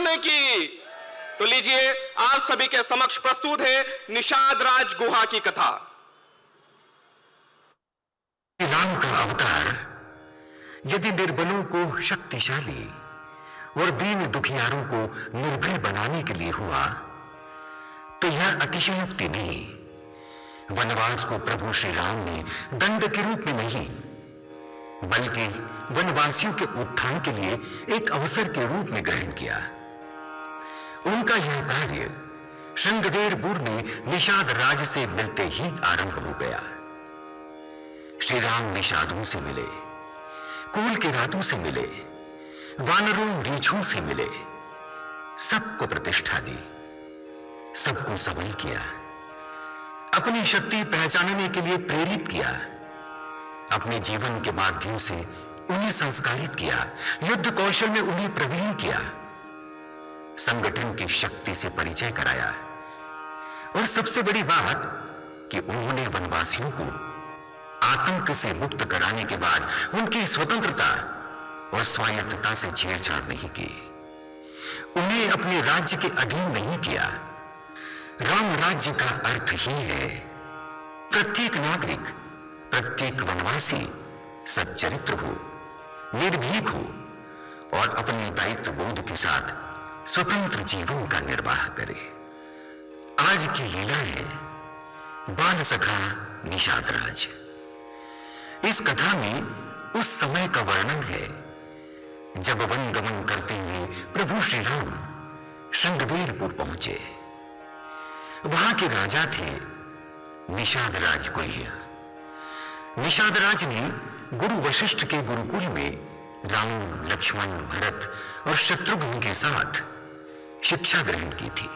उत्पन्न की। तो लीजिए, आप सभी के समक्ष प्रस्तुत है निषाद राज गुहा की कथा। राम का अवतार यदि निर्बलों को शक्तिशाली और दीन दुखियारों को निर्भय बनाने के लिए हुआ तो यह अतिशयोक्ति नहीं। वनवास को प्रभु श्री राम ने दंड के रूप में नहीं बल्कि वनवासियों के उत्थान के लिए एक अवसर के रूप में ग्रहण किया। उनका यह कार्य श्रृंगवेरपुर में निषाद राज से मिलते ही आरंभ हो गया। श्री राम निषादों से मिले, कूल के रातों से मिले, वानरों रीछों से मिले, सबको प्रतिष्ठा दी, सबको सबल किया, अपनी शक्ति पहचानने के लिए प्रेरित किया, अपने जीवन के माध्यम से उन्हें संस्कारित किया, युद्ध कौशल में उन्हें प्रवीण किया, संगठन की शक्ति से परिचय कराया और सबसे बड़ी बात कि उन्होंने वनवासियों को आतंक से मुक्त कराने के बाद उनकी स्वतंत्रता और स्वायत्तता से छेड़छाड़ नहीं की, उन्हें अपने राज्य के अधीन नहीं किया। राम राज्य का अर्थ ही है प्रत्येक नागरिक, प्रत्येक वनवासी सच्चरित्र हो, निर्भीक हो और अपने दायित्व बोध के साथ स्वतंत्र जीवन का निर्वाह करे। आज की लीला है बाल सखा निषाद राज। इस कथा में उस समय का वर्णन है जब वन गमन करते हुए प्रभु श्री राम श्रृंगवेरपुर पहुंचे। वहां के राजा थे निषाद राज गुह्य। निषाद राज ने गुरु वशिष्ठ के गुरुकुल में राम, लक्ष्मण, भरत और शत्रुघ्न के साथ शिक्षा ग्रहण की थी।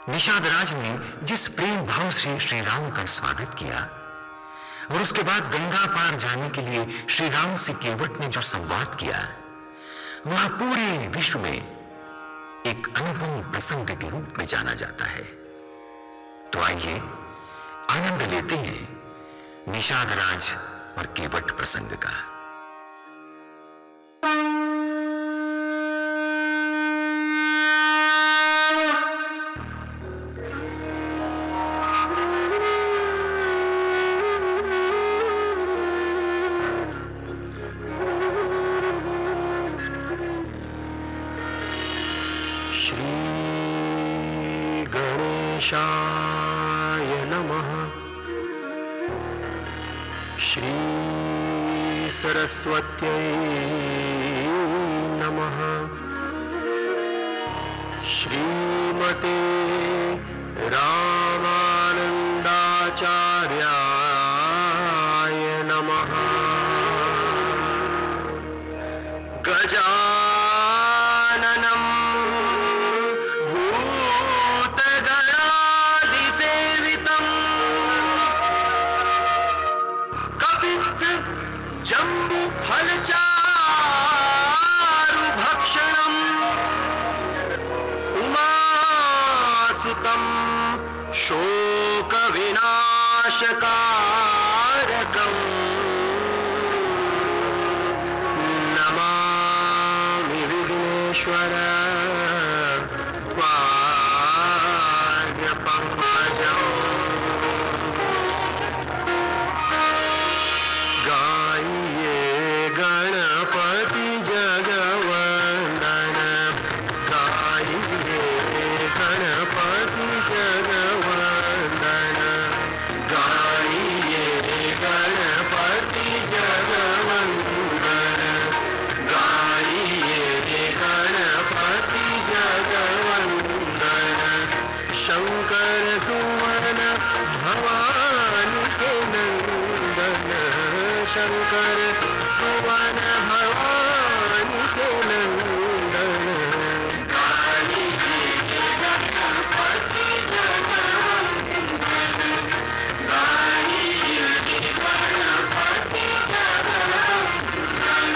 निषाद राज ने जिस प्रेम भाव से श्री राम का स्वागत किया और उसके बाद गंगा पार जाने के लिए श्री राम से केवट ने जो संवाद किया, वह पूरे विश्व में एक अनुपम प्रसंग के रूप में जाना जाता है। तो आइए आनंद लेते हैं निषाद राज और केवट प्रसंग का। गणेशाय नमः। श्री सरस्वत्यै नमः। श्रीमते रामानन्दाचार्याय नमः। गजाननम् जम्बुफलचारुभक्षणम् उमासुतं शोकविनाशकारकम् नमामि विघ्नेश्वर पादपङ्कजम्। गणपति जगवंदन गाइए, गणपति जगवंदन गाइए, गणपति जगवंदन गाइए, गणपति जगवंदन। शंकर सुवन भवानी के नंदन, शंकर सुवन भवानी के नंदन गाइए, गणपति जगवंदन गाइए, गणपति जगवंदन।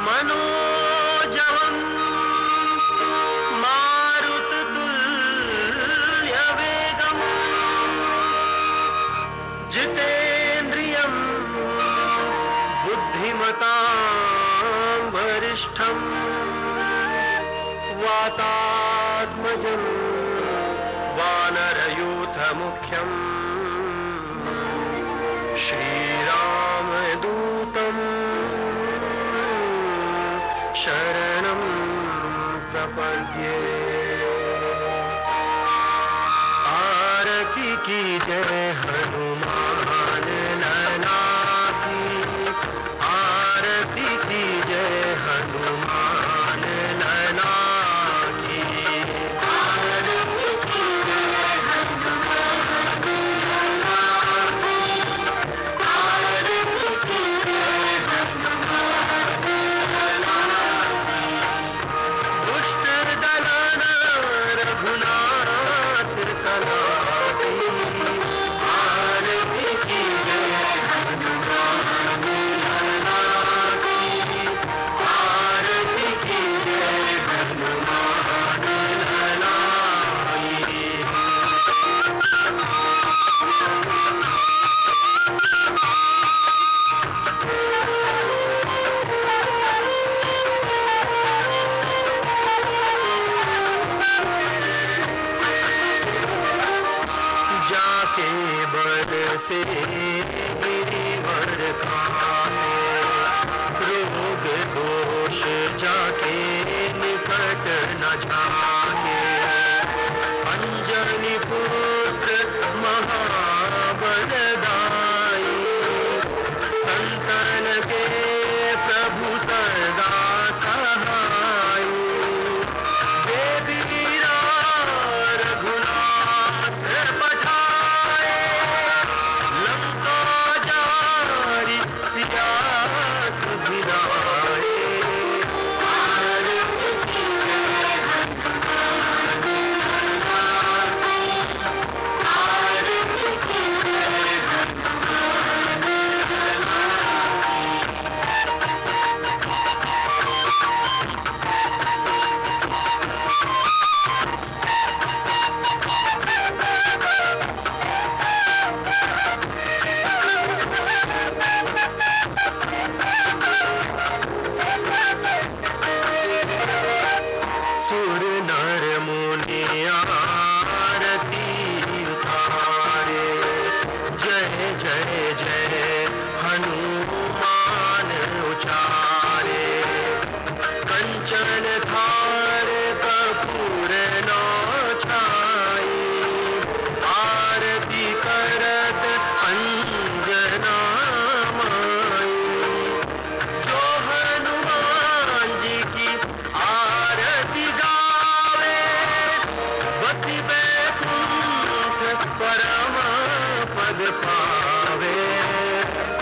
मनोजवम् मारुततुल्यवेगम् जितेन्द्रियं बुद्धिमतां वरिष्ठम् वातात्मजं वानरयूथमुख्यम् श्रीरामदूतं शरणं प्रपद्ये। आरती की जय हनुमान नयना की, आरती की जय हनुमान नयना की, आरती की जय हनुमान नयना की, आरती की जय हनुमान नयना की। दुष्ट दलन रघुनाथ कला की, आरती की जय हनुमान नयना की, आरती की जय हनुमान नयना की। जाके बल से गिरिवर खाते, रोग दोष जाके निकट न जाके। अंजनी पुत्र महाबलदाई, संतन के प्रभु सदा सहाय। देवीरा रघुनाथ पठाए, लंका जारी सिया सुधिराए। आरती की जय हनुमान नयना की, आरती की जय हनुमान नयना सुर नर मुनि आरती उतारे, जय जय जय हनुमान उचारे। कंचन थार कपूर नौछाई, आरती करत अंजना माई। जो हनुमान जी की आरती गावे, बसी बैकुंठ परम पद पावे।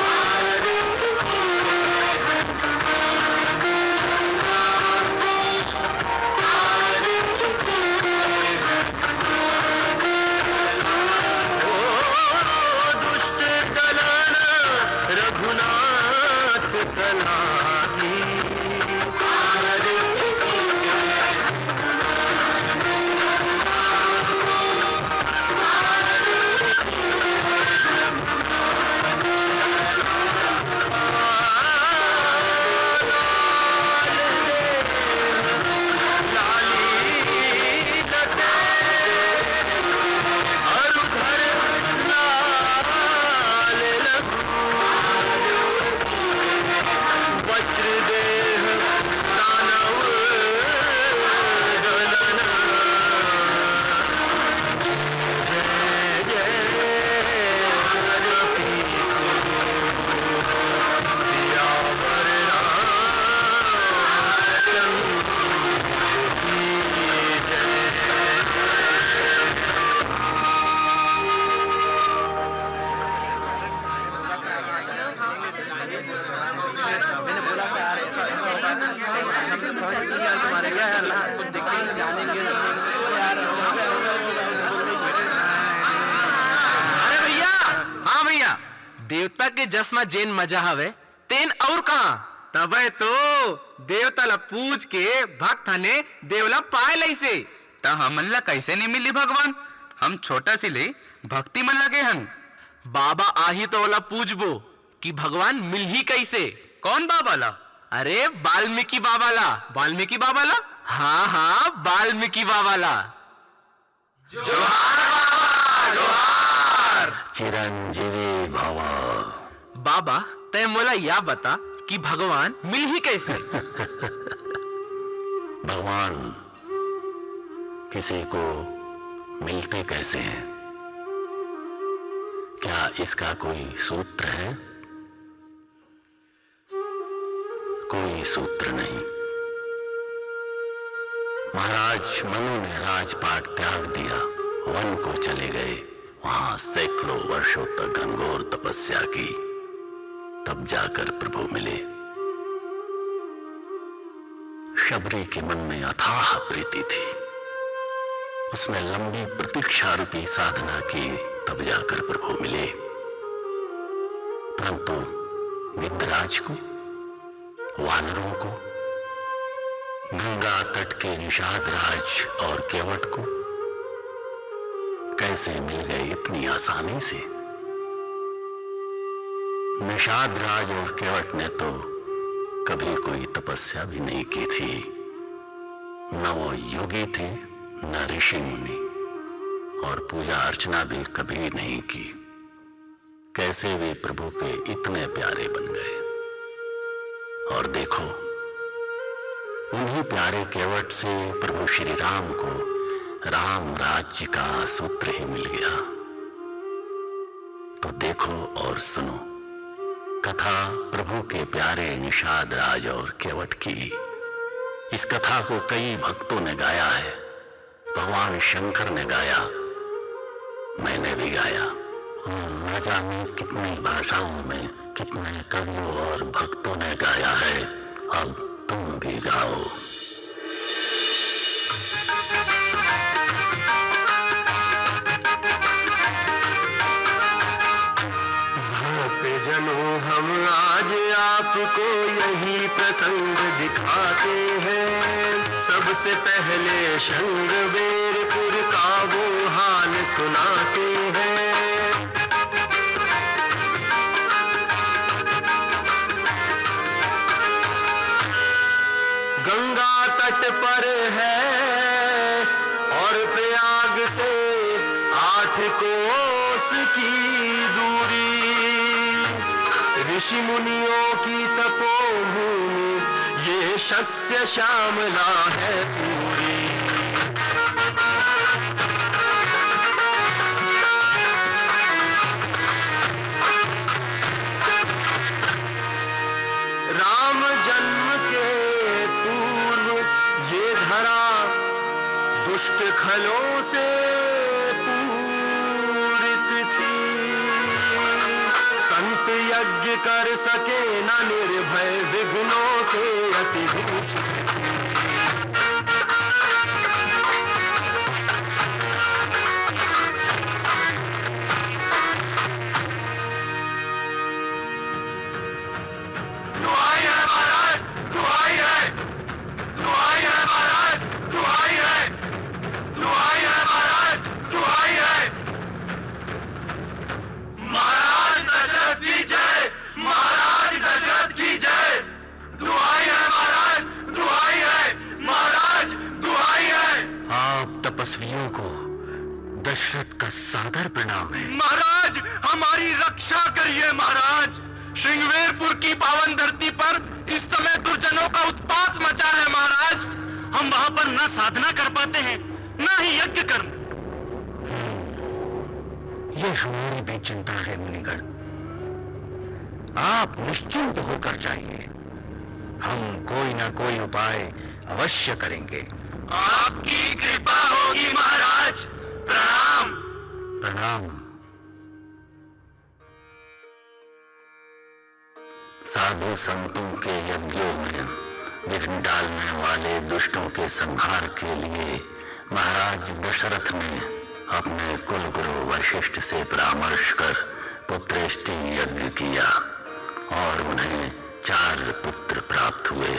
आरती की जय हनुमान नयना की, आरती की जय हनुमान नयना की। ओ दुष्ट दलन रघुनाथ कला की, आरती की जय हनुमान नयना की, आरती की जय हनुमान नयना की। लाली दसे अरुधर लाल लखू, वज्र देह दानव दलन। जय जय रति सियावर रामचंद्र की जय। अरे भैया, हाँ भैया, देवता के जस में जेन मजा हवे तेन और कहा तबे तो देवता ला पूज के भक्त ने देवला पाए लैसे। त हमन ला कैसे नहीं मिली भगवान? हम छोटा सी ले भक्ति मन लगे हन। बाबा आही तो ओला पूजबो कि भगवान मिल ही कैसे। कौन बाबा ला? अरे वाल्मीकि बाबा ला। वाल्मीकि बाबा ला? हाँ हाँ वाल्मीकि बाबा ला। चिरंजीवी भव। बाबा तय मोला या बता कि भगवान मिल ही कैसे। भगवान किसी को मिलते कैसे हैं? क्या इसका कोई सूत्र है? कोई सूत्र नहीं। महाराज मनु ने राजपाट त्याग दिया, वन को चले गए। वहां सैकड़ों वर्षों तक घनघोर तपस्या की, तब जाकर प्रभु मिले। शबरी के मन में अथाह प्रीति थी। उसने लंबी प्रतीक्षा रूपी साधना की, तब जाकर प्रभु मिले। परंतु गिद्धराज को, वानरों को, गंगा तट के निषाद राज और केवट को कैसे मिल गए इतनी आसानी से? निषाद राज और केवट ने तो कभी कोई तपस्या भी नहीं की थी। न वो योगी थे, न ऋषि मुनि, और पूजा अर्चना भी कभी नहीं की। कैसे वे प्रभु के इतने प्यारे बन गए? और देखो, उन्हीं प्यारे केवट से प्रभु श्री राम को राम राज्य का सूत्र ही मिल गया। तो देखो और सुनो कथा प्रभु के प्यारे निषाद राज और केवट की। इस कथा को कई भक्तों ने गाया है। भगवान शंकर ने गाया, मैंने भी गाया, और न जाने कितनी भाषाओं में कितने कवियों और भक्तों ने गाया है। अब तुम भी गाओ। जनों हम आज आपको यही प्रसंग दिखाते हैं। सबसे पहले शृंगवेरपुर का वो हाल सुनाते हैं। गंगा तट पर है और प्रयाग से 8 कोस की दूरी। ऋषि मुनियों की तपोभूमि, ये शस्य श्यामला है पूरी। राम जन्म के पूर्व ये धरा दुष्ट खलों से पूरित थी। संत यज्ञ कर सके न निर्भय, विघ्नों से अति दूषित थी। तपस्वियों को दशरथ का सादर प्रणाम है। महाराज हमारी रक्षा करिए महाराज। श्रृंगवेरपुर की पावन धरती पर इस समय दुर्जनों का उत्पात मचा है महाराज। हम वहां पर न साधना कर पाते हैं न ही यज्ञ कर। ये हमारी भी चिंता है मुनिगण। आप निश्चिंत होकर जाइए, हम कोई ना कोई उपाय अवश्य करेंगे। आपकी कृपा होगी महाराज। प्रणाम। प्रणाम। साधु संतों के यज्ञों में विघ्न डालने वाले दुष्टों के संहार के लिए महाराज दशरथ ने अपने कुल गुरु वशिष्ठ से परामर्श कर पुत्रेष्टि यज्ञ किया और उन्हें 4 पुत्र प्राप्त हुए।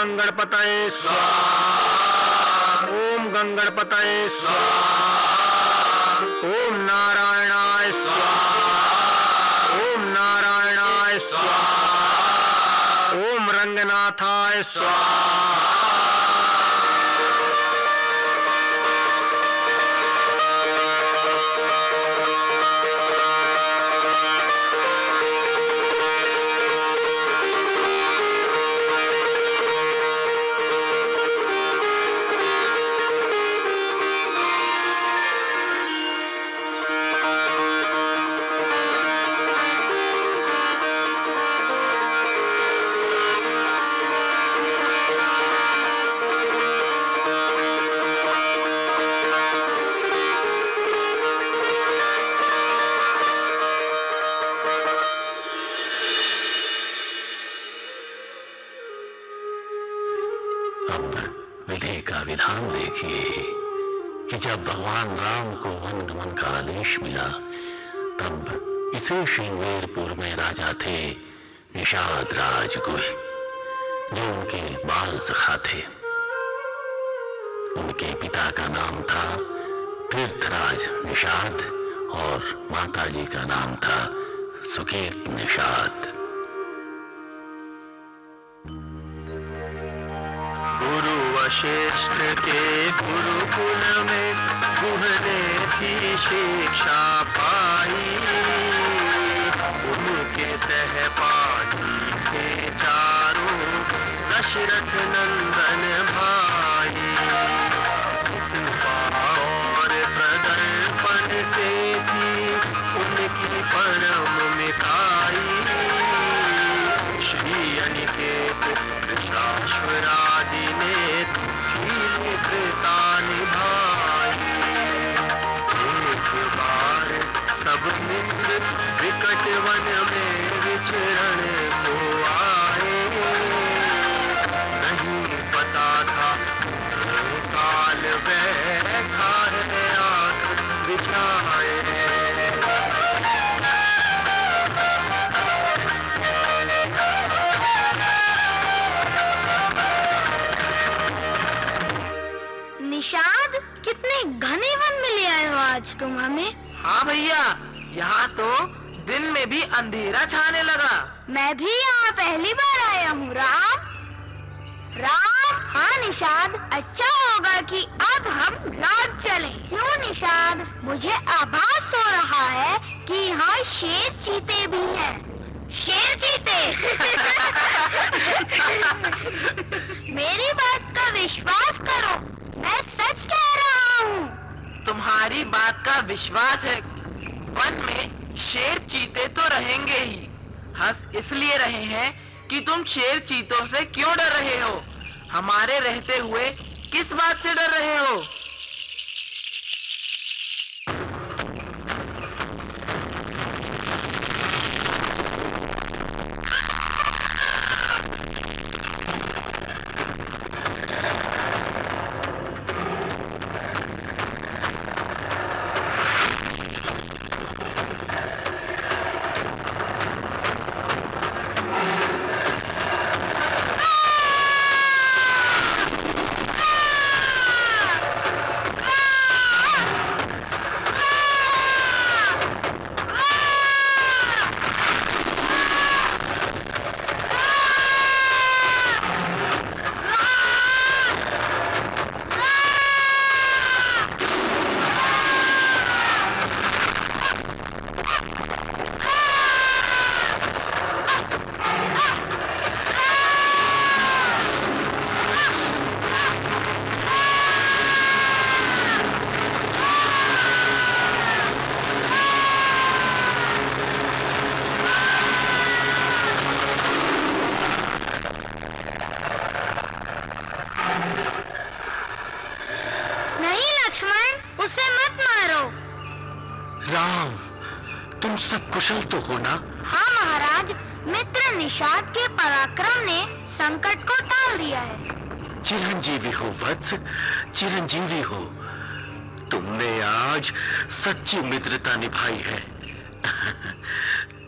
गणपतये स्वाहा। ओम गणपतये स्वाहा। ओम नारायणाय स्वाहा। ओम नारायणाय स्वाहा। ओम रंगनाथाय स्वाहा। विधि का विधान देखिए कि जब भगवान राम को वनगमन का आदेश मिला तब इसी श्रृंगेरपुर में राजा थे निषाद राजगुह, जो उनके बाल सखा थे। उनके पिता का नाम था तीर्थराज निषाद और माताजी का नाम था सुकीर्त निषाद। गुरु वशिष्ठ के गुरुकुल में गुह ने थी शिक्षा पाई। उनके सहपाठी थे चारों दशरथ नंदन भाई। सुतपा और प्रदर्पण से थी उनकी परम मिताई। श्री अनिकेत शाश्वरादि ने मित्रता निभाई। एक बार सब मित्र विकट वन में विचरण को आए। नहीं पता था काल बैठा है आंख बिछाए। निषाद, कितने घने वन में ले आए हो आज तुम हमें। हाँ भैया, यहाँ तो दिन में भी अंधेरा छाने लगा। मैं भी यहाँ पहली बार आया हूँ। राम। हाँ निषाद, अच्छा होगा कि अब हम रात चलें। क्यों निषाद? मुझे आभास हो रहा है कि यहाँ शेर चीते भी हैं। शेर चीते? मेरी बात का विश्वास करो, मैं सच कह रहा हूँ। तुम्हारी बात का विश्वास है। वन में शेर चीते तो रहेंगे ही। हंस इसलिए रहे हैं कि तुम शेर चीतों से क्यों डर रहे हो? हमारे रहते हुए किस बात से डर रहे हो? राम, तुम सब कुशल तो हो ना? हाँ महाराज, मित्र निषाद के पराक्रम ने संकट को टाल दिया है। चिरंजीवी हो वत्स, चिरंजीवी हो। तुमने आज सच्ची मित्रता निभाई है।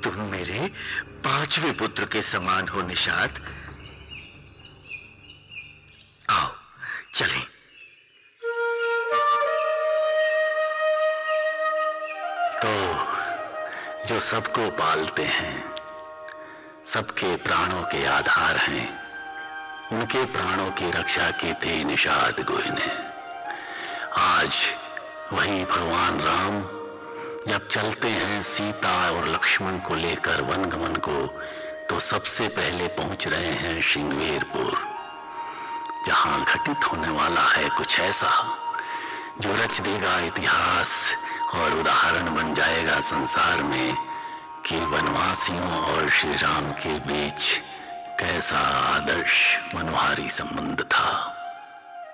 तुम मेरे 5वें पुत्र के समान हो निषाद। आओ चलें। तो जो सबको पालते हैं, सबके प्राणों के आधार हैं, उनके प्राणों की रक्षा की थी निषाद गुहि ने। आज वही भगवान राम जब चलते हैं सीता और लक्ष्मण को लेकर वनगमन को, तो सबसे पहले पहुंच रहे हैं श्रृंगवेरपुर, जहां घटित होने वाला है कुछ ऐसा जो रच देगा इतिहास और उदाहरण बन जाएगा संसार में कि वनवासियों और श्री राम के बीच कैसा आदर्श मनोहारी संबंध था,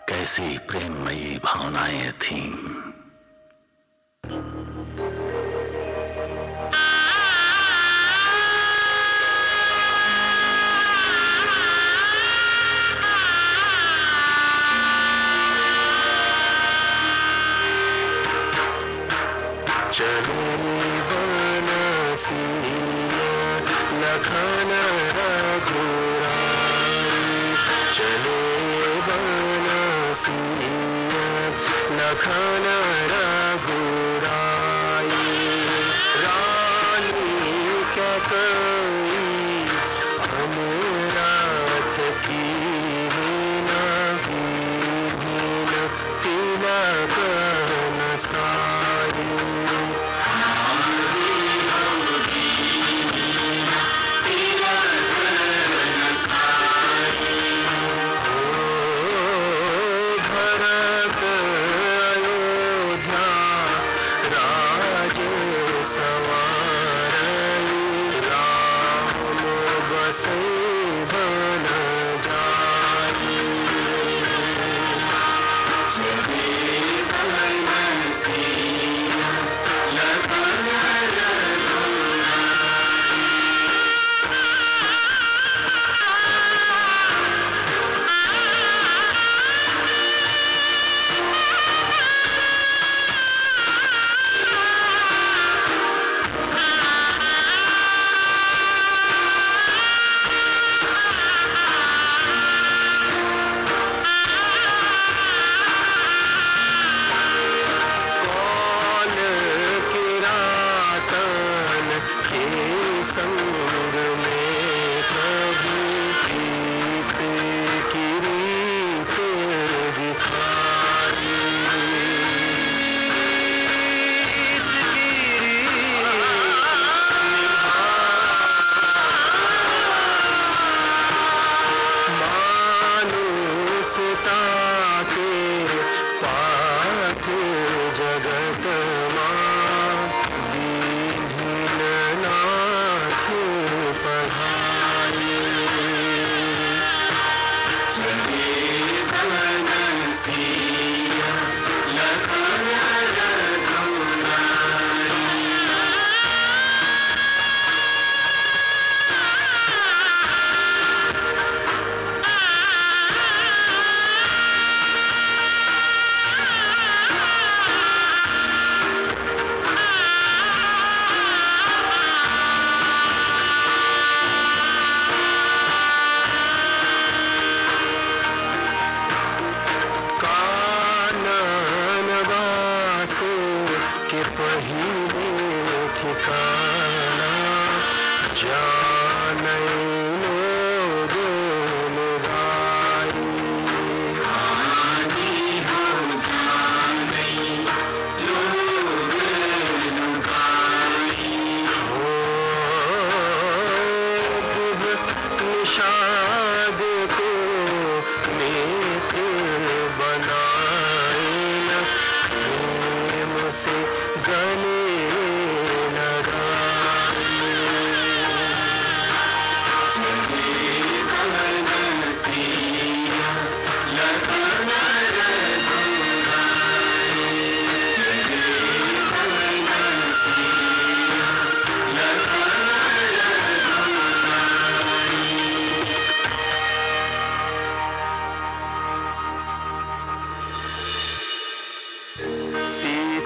कैसी प्रेममयी भावनाएं थीं। चले बनसिया लखन रघुराई, चले बनसिया लखन रघुराई। रानी कैकेयी अनुराध की विहीन तिलक नसाई।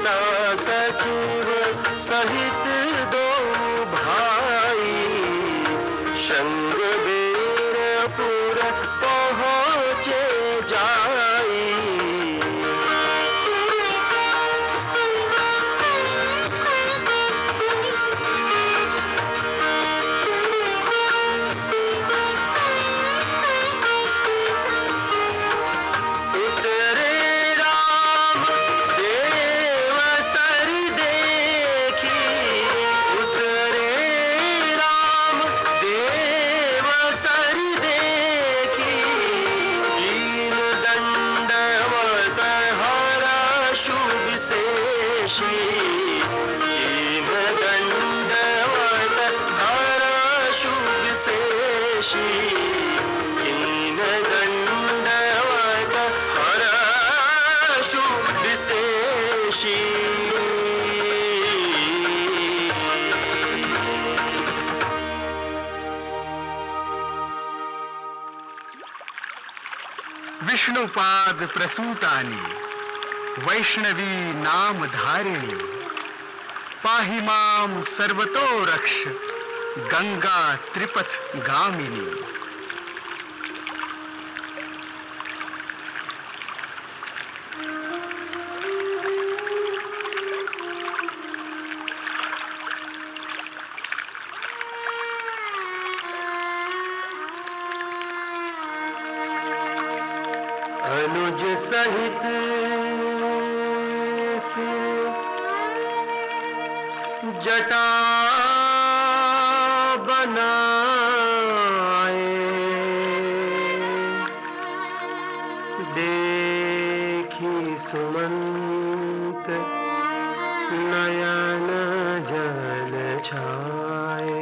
पिता सचिव सहित दो भाई श्रृंगवेरपुर पहुँचे जाई। विष्णुपाद प्रसूतानि वैष्णवी नाम धारिणी पाहि मां सर्वतो रक्ष गंगा त्रिपथ गामिनी। अनुज सहित जटा बनाए देखी सुमंत नयन जल छाए।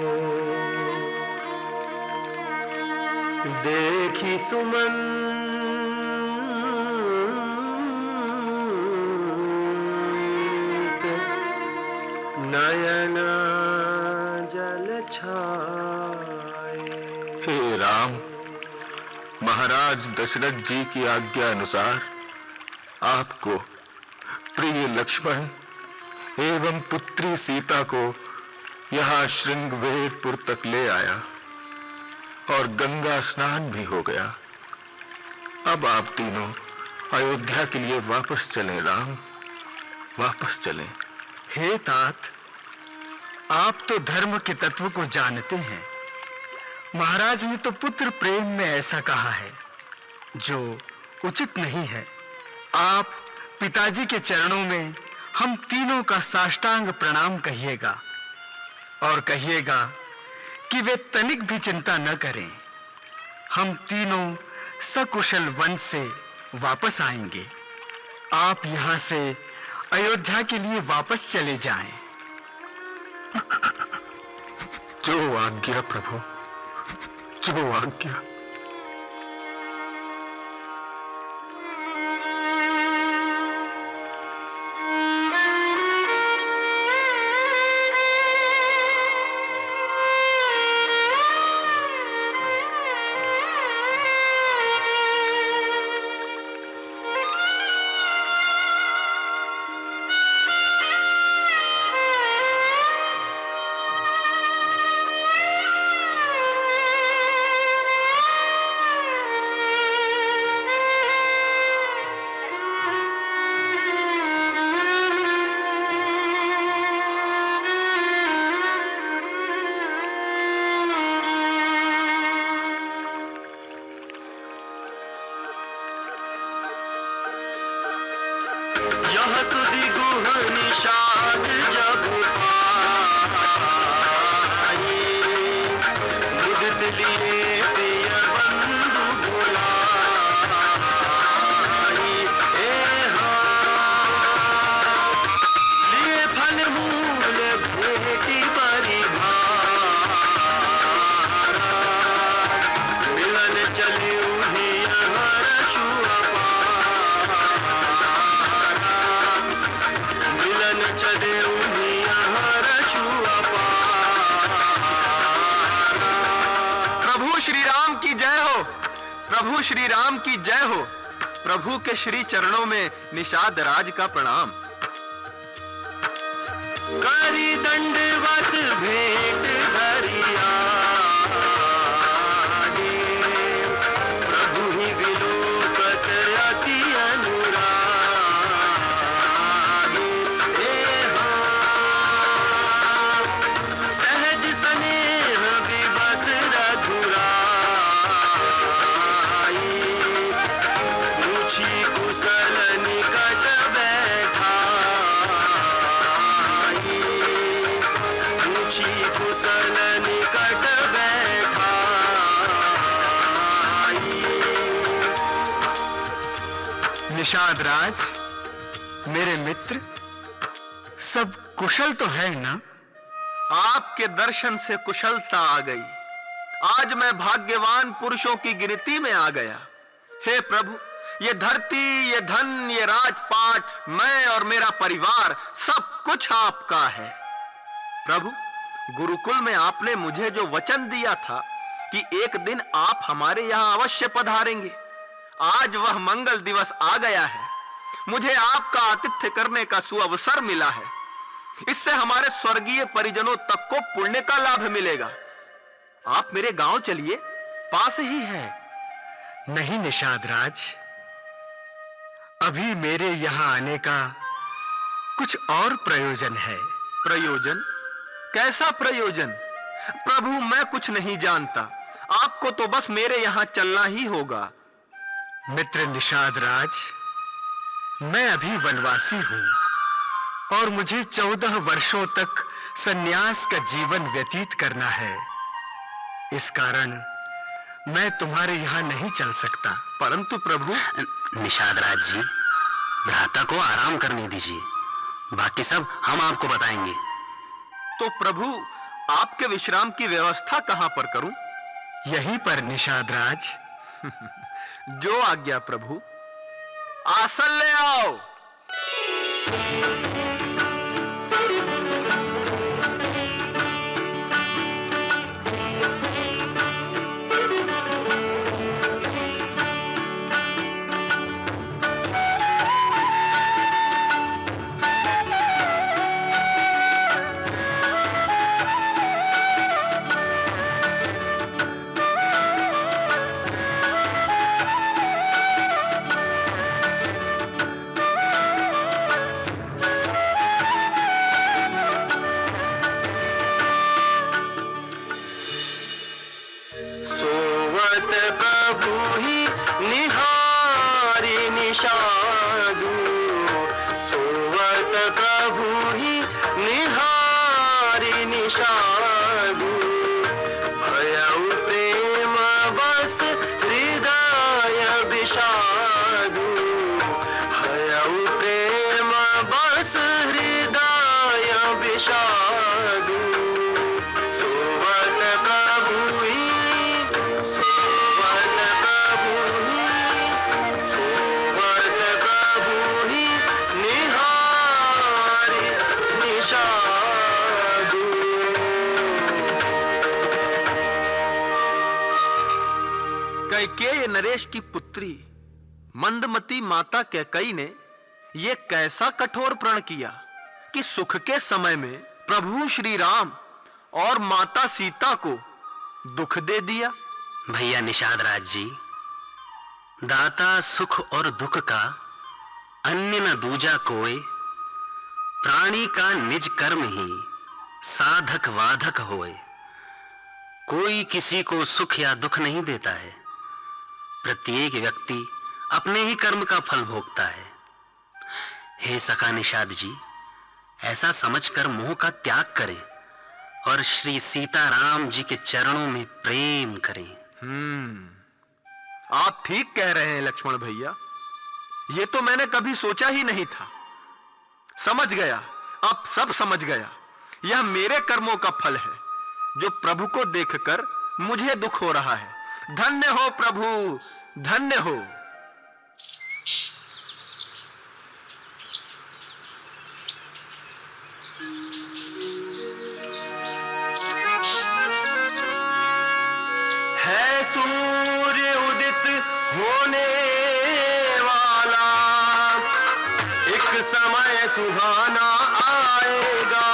देखी सुमंत नयन जल छाए। हे राम, महाराज दशरथ जी की आज्ञा अनुसार आपको प्रिय लक्ष्मण एवं पुत्री सीता को यहाँ श्रृंगवेरपुर तक ले आया और गंगा स्नान भी हो गया। अब आप तीनों अयोध्या के लिए वापस चलें राम, वापस चलें। हे तात, आप तो धर्म के तत्व को जानते हैं। महाराज ने तो पुत्र प्रेम में ऐसा कहा है जो उचित नहीं है। आप पिताजी के चरणों में हम तीनों का साष्टांग प्रणाम कहिएगा और कहिएगा कि वे तनिक भी चिंता न करें। हम तीनों सकुशल वन से वापस आएंगे। आप यहाँ से अयोध्या के लिए वापस चले जाएं। जो आज्ञा प्रभु, जो आज्ञा। यह सुधि गुह निषाद जब पाई, मुदित लिए प्रिय बंधु बुलाई। लिए फल मूल भेटी परिभारा, मिलन चले उन्हें हर छुआ प्रभु श्री राम की जय हो। प्रभु के श्री चरणों में निषाद राज का प्रणाम। करी दंडवत भेंट धरिया प्रभु ही विलोकत अति अनुरागी सहज स्नेह विवश रघुराई पूछी कुशल निकट बैठाई पूछी कुशल निकट बैठाई। निषाद राज, मेरे मित्र, सब कुशल तो है ना? आपके दर्शन से कुशलता आ गई। आज मैं भाग्यवान पुरुषों की गिनती में आ गया। हे प्रभु, ये धरती, ये धन, ये राजपाट, मैं और मेरा परिवार, सब कुछ आपका है। प्रभु, गुरुकुल में आपने मुझे जो वचन दिया था कि एक दिन आप हमारे यहां अवश्य पधारेंगे, आज वह मंगल दिवस आ गया है। मुझे आपका आतिथ्य करने का सुअवसर मिला है। इससे हमारे स्वर्गीय परिजनों तक को पुण्य का लाभ मिलेगा। आप मेरे गांव चलिए, पास ही है। नहीं निषाद राज, अभी मेरे यहां आने का कुछ और प्रयोजन है। प्रयोजन? कैसा प्रयोजन? प्रभु, मैं कुछ नहीं जानता। आपको तो बस मेरे यहां चलना ही होगा। मित्र निषाद राज, मैं अभी वनवासी हूं और मुझे 14 वर्षों तक सन्यास का जीवन व्यतीत करना है। इस कारण मैं तुम्हारे यहां नहीं चल सकता। परंतु प्रभु। निषाद राज जी, भ्राता को आराम करने दीजिए, बाकी सब हम आपको बताएंगे। तो प्रभु, आपके विश्राम की व्यवस्था कहां पर करूं? यहीं पर निषाद राज। जो आज्ञा प्रभु। आसन ले आओ। सोवत प्रभु ही निहारी निषादु, सोवत प्रभु ही निहारी निषादु, भयउ प्रेम बस हृदय विषादु, भयउ प्रेम बस हृदय विषादु। कैकेयी नरेश की पुत्री मंदमती माता कैकेयी ने यह कैसा कठोर प्रण किया कि सुख के समय में प्रभु श्री राम और माता सीता को दुख दे दिया। भैया निषाद राज जी, दाता सुख और दुख का अन्य न दूजा कोय, प्राणी का निज कर्म ही साधक वाधक होए। कोई किसी को सुख या दुख नहीं देता है, प्रत्येक व्यक्ति अपने ही कर्म का फल भोगता है। हे सखा निषाद जी, ऐसा समझकर मोह का त्याग करें और श्री सीताराम जी के चरणों में प्रेम करें। आप ठीक कह रहे हैं लक्ष्मण भैया, ये तो मैंने कभी सोचा ही नहीं था। समझ गया, अब सब समझ गया। यह मेरे कर्मों का फल है जो प्रभु को देखकर मुझे दुख हो रहा है। धन्य हो प्रभु, धन्य हो। है सूर्य उदित होने वाला, एक समय सुहाना आएगा।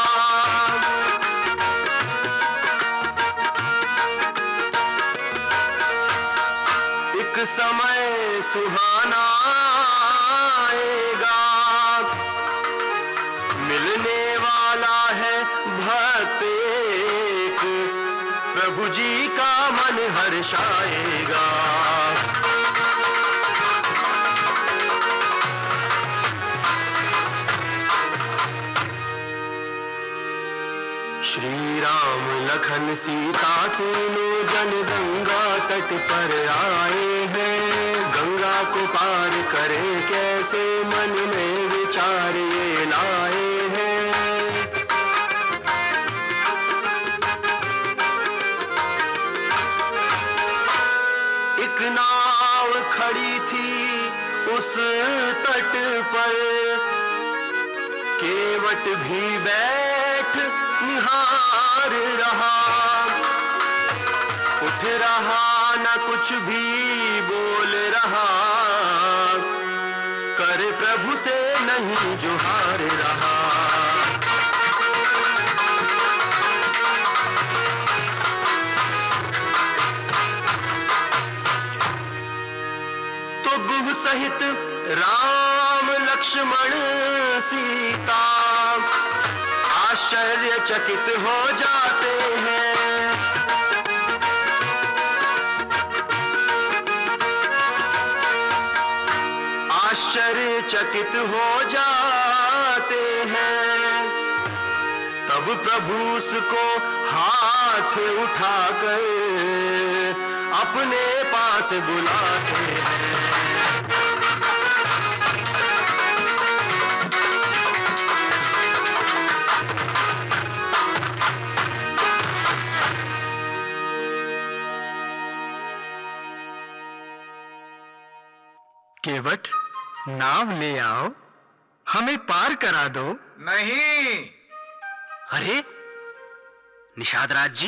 एक समय सुहाना आएगा, मिलने वाला है भक्त एक, प्रभु जी का मन हर्षाएगा। श्री राम लखन सीता तीनों जन गंगा तट पर आए हैं। गंगा को पार करें कैसे, मन में विचार ये लाए हैं। एक नाव खड़ी थी उस तट पर, केवट भी बैठ निहार रहा। उठ रहा न कुछ भी बोल रहा, कर प्रभु से नहीं जुहार रहा। तो गुह सहित राम लक्ष्मण सीता आश्चर्यचकित हो जाते हैं। आश्चर्यचकित हो जाते हैं। तब प्रभु उसको हाथ उठाकर अपने पास बुलाते हैं। केवट, नाव ले आओ, हमें पार करा दो। नहीं। अरे निषाद राज जी,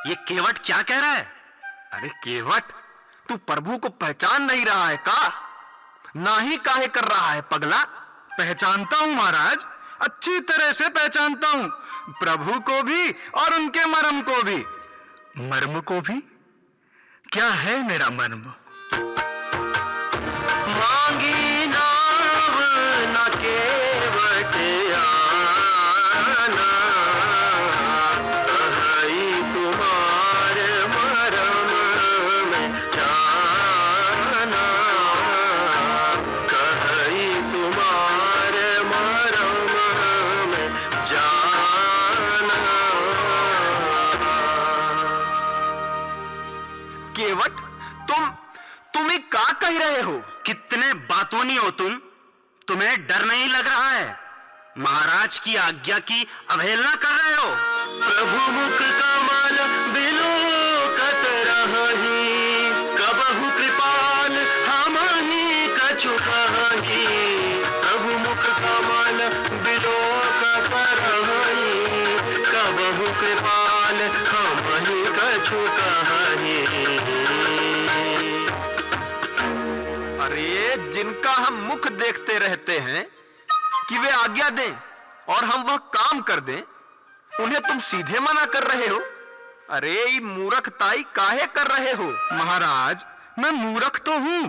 ये केवट क्या कह रहा है? अरे केवट, तू प्रभु को पहचान नहीं रहा है का? ना ही काहे कर रहा है पगला? पहचानता हूं महाराज, अच्छी तरह से पहचानता हूं, प्रभु को भी और उनके मर्म को भी। मर्म को भी? क्या है मेरा मर्म? मांगी नाव न केवट आना, कहीं तुम्हारे मरम में जाना, कहीं तुम्हारे मरम में जाना। केवट, तुम ही का कह रहे हो? कितने बातूनी हो तुम? तुम्हें डर नहीं लग रहा है? महाराज की आज्ञा की अवहेलना कर रहे हो? प्रभु मुख कमल बिलोकत रही, कबहु कृपाल हम ही कछु कही। प्रभु मुख कमल बिलोकत रही, कबहु कृपाल हम ही कछु कही। अरे जिनका हम मुख देखते रहते हैं कि वे आज्ञा दें और हम वह काम कर दें, उन्हें तुम सीधे मना कर रहे हो। अरे ये मूर्खताई काहे कर रहे हो? महाराज, मैं मूर्ख तो हूं,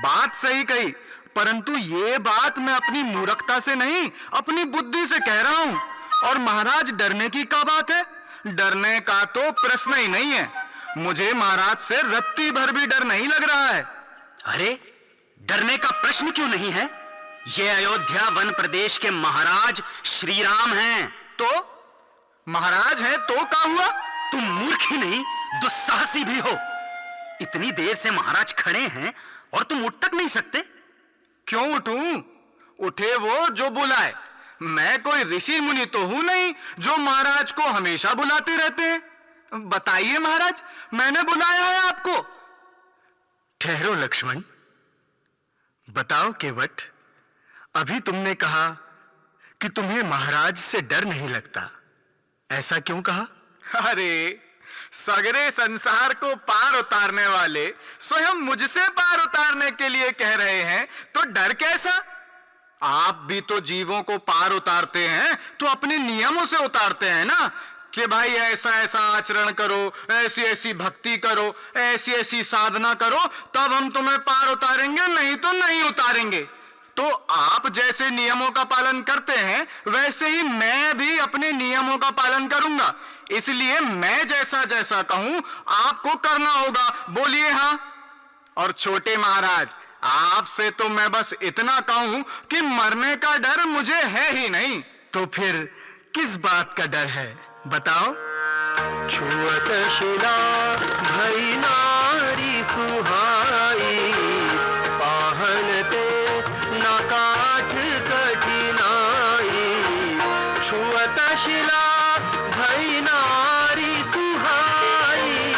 बात सही कही, परंतु ये बात मैं अपनी मूर्खता से नहीं, अपनी बुद्धि से कह रहा हूं। और महाराज, डरने की क्या बात है? डरने का तो प्रश्न ही नहीं है। मुझे महाराज से रत्ती भर भी डर नहीं लग रहा है। अरे डरने का प्रश्न क्यों नहीं है? ये अयोध्या वन प्रदेश के महाराज श्री राम हैं। तो महाराज हैं तो क्या हुआ? तुम मूर्ख ही नहीं, दुस्साहसी भी हो। इतनी देर से महाराज खड़े हैं और तुम उठ तक नहीं सकते। क्यों उठूं? उठे वो जो बुलाए। मैं कोई ऋषि मुनि तो हूं नहीं जो महाराज को हमेशा बुलाते रहते हैं। बताइए महाराज, मैंने बुलाया है आपको। ठहरो लक्ष्मण, बताओ केवट, अभी तुमने कहा कि तुम्हें महाराज से डर नहीं लगता, ऐसा क्यों कहा? अरे सगरे संसार को पार उतारने वाले स्वयं मुझसे पार उतारने के लिए कह रहे हैं, तो डर कैसा? आप भी तो जीवों को पार उतारते हैं तो अपने नियमों से उतारते हैं ना, कि भाई ऐसा ऐसा आचरण करो, ऐसी ऐसी भक्ति करो, ऐसी ऐसी साधना करो, तब हम तुम्हें पार उतारेंगे, नहीं तो नहीं उतारेंगे। तो आप जैसे नियमों का पालन करते हैं वैसे ही मैं भी अपने नियमों का पालन करूंगा, इसलिए मैं जैसा जैसा कहूं आपको करना होगा। बोलिए हाँ। और छोटे महाराज, आपसे तो मैं बस इतना कहूं कि मरने का डर मुझे है ही नहीं। तो फिर किस बात का डर है, बताओ। छुअत शिला भई नारी सुहाई, पाहनते ना काठ कठिनाई। छुअत शिला भई नारी सुहाई,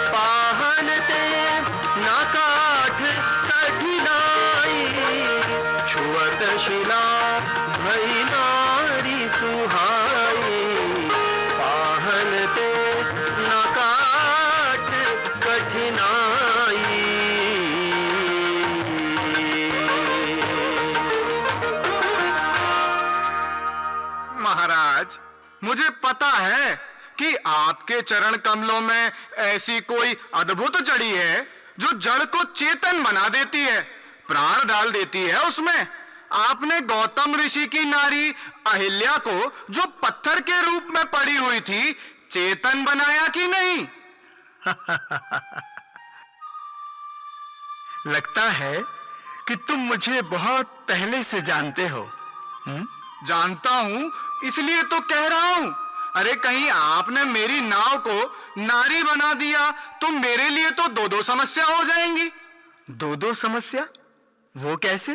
पाहनते ना काठ कठिनाई। छुअत शिला भई नारी सुहाई, पाहनते ना काठ कठिनाई। महाराज, मुझे पता है कि आपके चरण कमलों में ऐसी कोई अद्भुत जड़ी है जो जड़ को चेतन बना देती है, प्राण डाल देती है उसमें। आपने गौतम ऋषि की नारी अहिल्या को, जो पत्थर के रूप में पड़ी हुई थी, चेतन बनाया कि नहीं? लगता है कि तुम मुझे बहुत पहले से जानते हो। जानता हूं, इसलिए तो कह रहा हूं। अरे कहीं आपने मेरी नाव को नारी बना दिया तो मेरे लिए तो दो दो समस्या हो जाएंगी। दो दो समस्या? वो कैसे?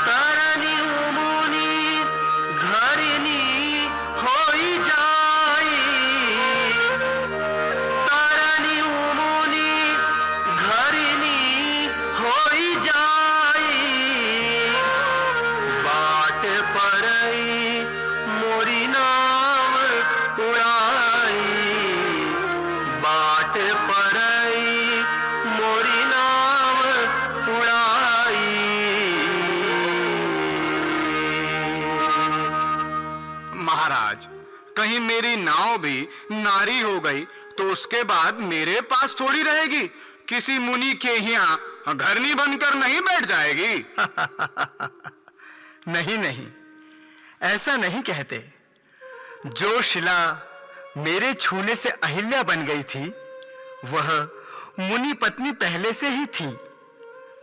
तरनी मुनि घरिनी होई जाई, तरनी मुनि घरिनी होई जाई। बाट परई मोरी नाव उड़ाई, बाट परई मोरी नाव उड़ाई। महाराज, कहीं मेरी नाव भी नारी हो गई तो उसके बाद मेरे पास थोड़ी रहेगी, किसी मुनि के यहाँ घरनी बनकर नहीं बैठ जाएगी। नहीं नहीं, ऐसा नहीं कहते। जो शिला मेरे छूने से अहिल्या बन गई थी, वह मुनि पत्नी पहले से ही थी,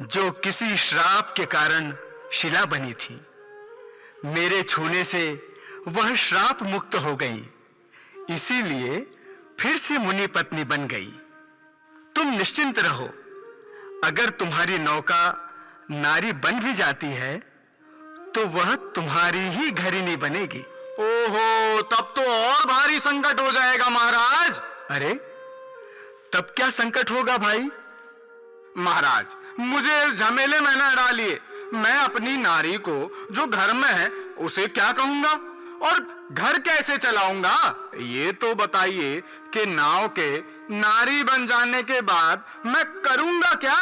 जो किसी श्राप के कारण शिला बनी थी। मेरे छूने से वह श्राप मुक्त हो गई, इसीलिए फिर से मुनि पत्नी बन गई। तुम निश्चिंत रहो, अगर तुम्हारी नौका नारी बन भी जाती है तो वह तुम्हारी ही घरिनी बनेगी। ओहो, तब तो और भारी संकट हो जाएगा महाराज। अरे, तब क्या संकट होगा भाई? महाराज, मुझे इस झमेले में न डालिए। मैं अपनी नारी को, जो घर में है, उसे क्या कहूंगा और घर कैसे चलाऊंगा? ये तो बताइए कि नाव के नारी बन जाने के बाद मैं करूंगा क्या?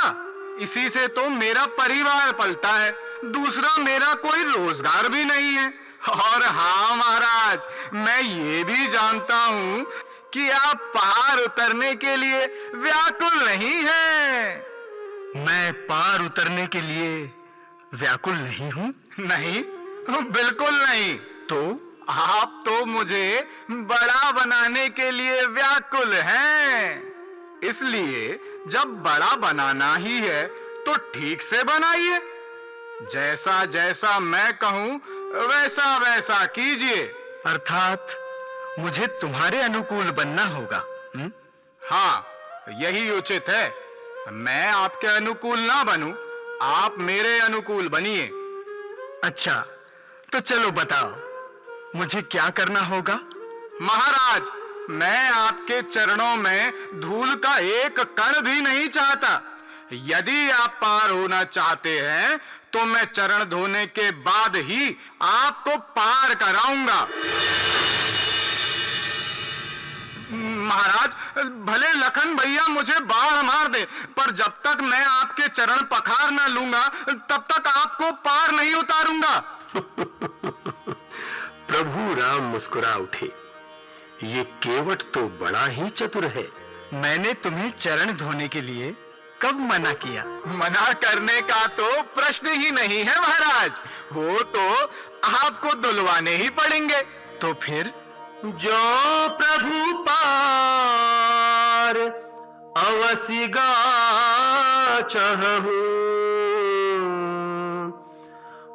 इसी से तो मेरा परिवार पलता है, दूसरा मेरा कोई रोजगार भी नहीं है। और हाँ महाराज, मैं ये भी जानता हूं कि आप पार उतरने के लिए व्याकुल नहीं हैं। मैं पार उतरने के लिए व्याकुल नहीं हूं। नहीं, बिल्कुल नहीं। तो आप तो मुझे बड़ा बनाने के लिए व्याकुल हैं। इसलिए जब बड़ा बनाना ही है तो ठीक से बनाइए। जैसा जैसा मैं कहूं वैसा वैसा कीजिए। अर्थात मुझे तुम्हारे अनुकूल बनना होगा। हाँ, यही उचित है। मैं आपके अनुकूल ना बनूं, आप मेरे अनुकूल बनिए। अच्छा, तो चलो बताओ, मुझे क्या करना होगा? महाराज, मैं आपके चरणों में धूल का एक कण भी नहीं चाहता। यदि आप पार होना चाहते हैं तो मैं चरण धोने के बाद ही आपको पार कराऊंगा। महाराज, भले लखन भैया मुझे बाढ़ मार दे, पर जब तक मैं आपके चरण पखार न लूंगा तब तक आपको पार नहीं उतारूंगा। प्रभु राम मुस्कुरा उठे। ये केवट तो बड़ा ही चतुर है। मैंने तुम्हें चरण धोने के लिए कब मना किया? मना करने का तो प्रश्न ही नहीं है महाराज, वो तो आपको धुलवाने ही पड़ेंगे। तो फिर जो प्रभु पार अवसिगा चहु,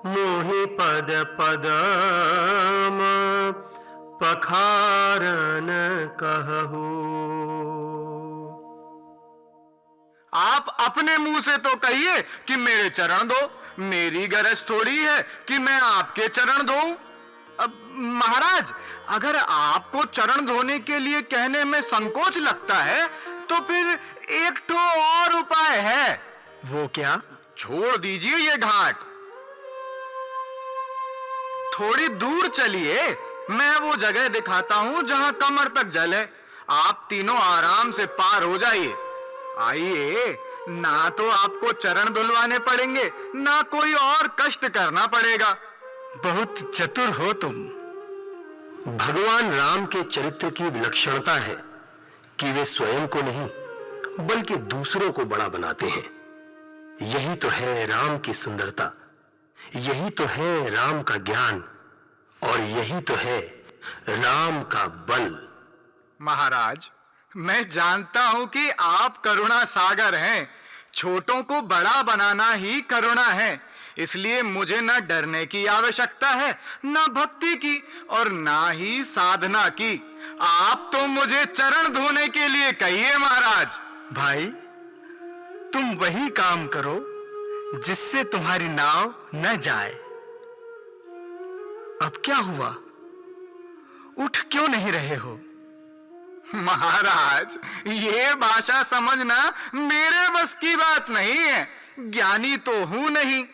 मोहि पद पदम पखारन कहू। आप अपने मुंह से तो कहिए कि मेरे चरण दो, मेरी गरज थोड़ी है कि मैं आपके चरण धोऊं। अब महाराज, अगर आपको चरण धोने के लिए कहने में संकोच लगता है तो फिर एक ठो और उपाय है। वो क्या? छोड़ दीजिए ये घाट, थोड़ी दूर चलिए, मैं वो जगह दिखाता हूं जहां कमर तक जल है। आप तीनों आराम से पार हो जाइए। आइए, ना तो आपको चरण धुलवाने पड़ेंगे, ना कोई और कष्ट करना पड़ेगा। बहुत चतुर हो तुम। भगवान राम के चरित्र की विलक्षणता है कि वे स्वयं को नहीं बल्कि दूसरों को बड़ा बनाते हैं। यही तो है राम की सुंदरता, यही तो है राम का ज्ञान, और यही तो है राम का बल। महाराज, मैं जानता हूं कि आप करुणा सागर हैं। छोटों को बड़ा बनाना ही करुणा है, इसलिए मुझे न डरने की आवश्यकता है, न भक्ति की और ना ही साधना की। आप तो मुझे चरण धोने के लिए कहिए महाराज। भाई, तुम वही काम करो जिससे तुम्हारी नाव न जाए। अब क्या हुआ? उठ क्यों नहीं रहे हो? महाराज, ये भाषा समझना मेरे बस की बात नहीं है। ज्ञानी तो हूं नहीं,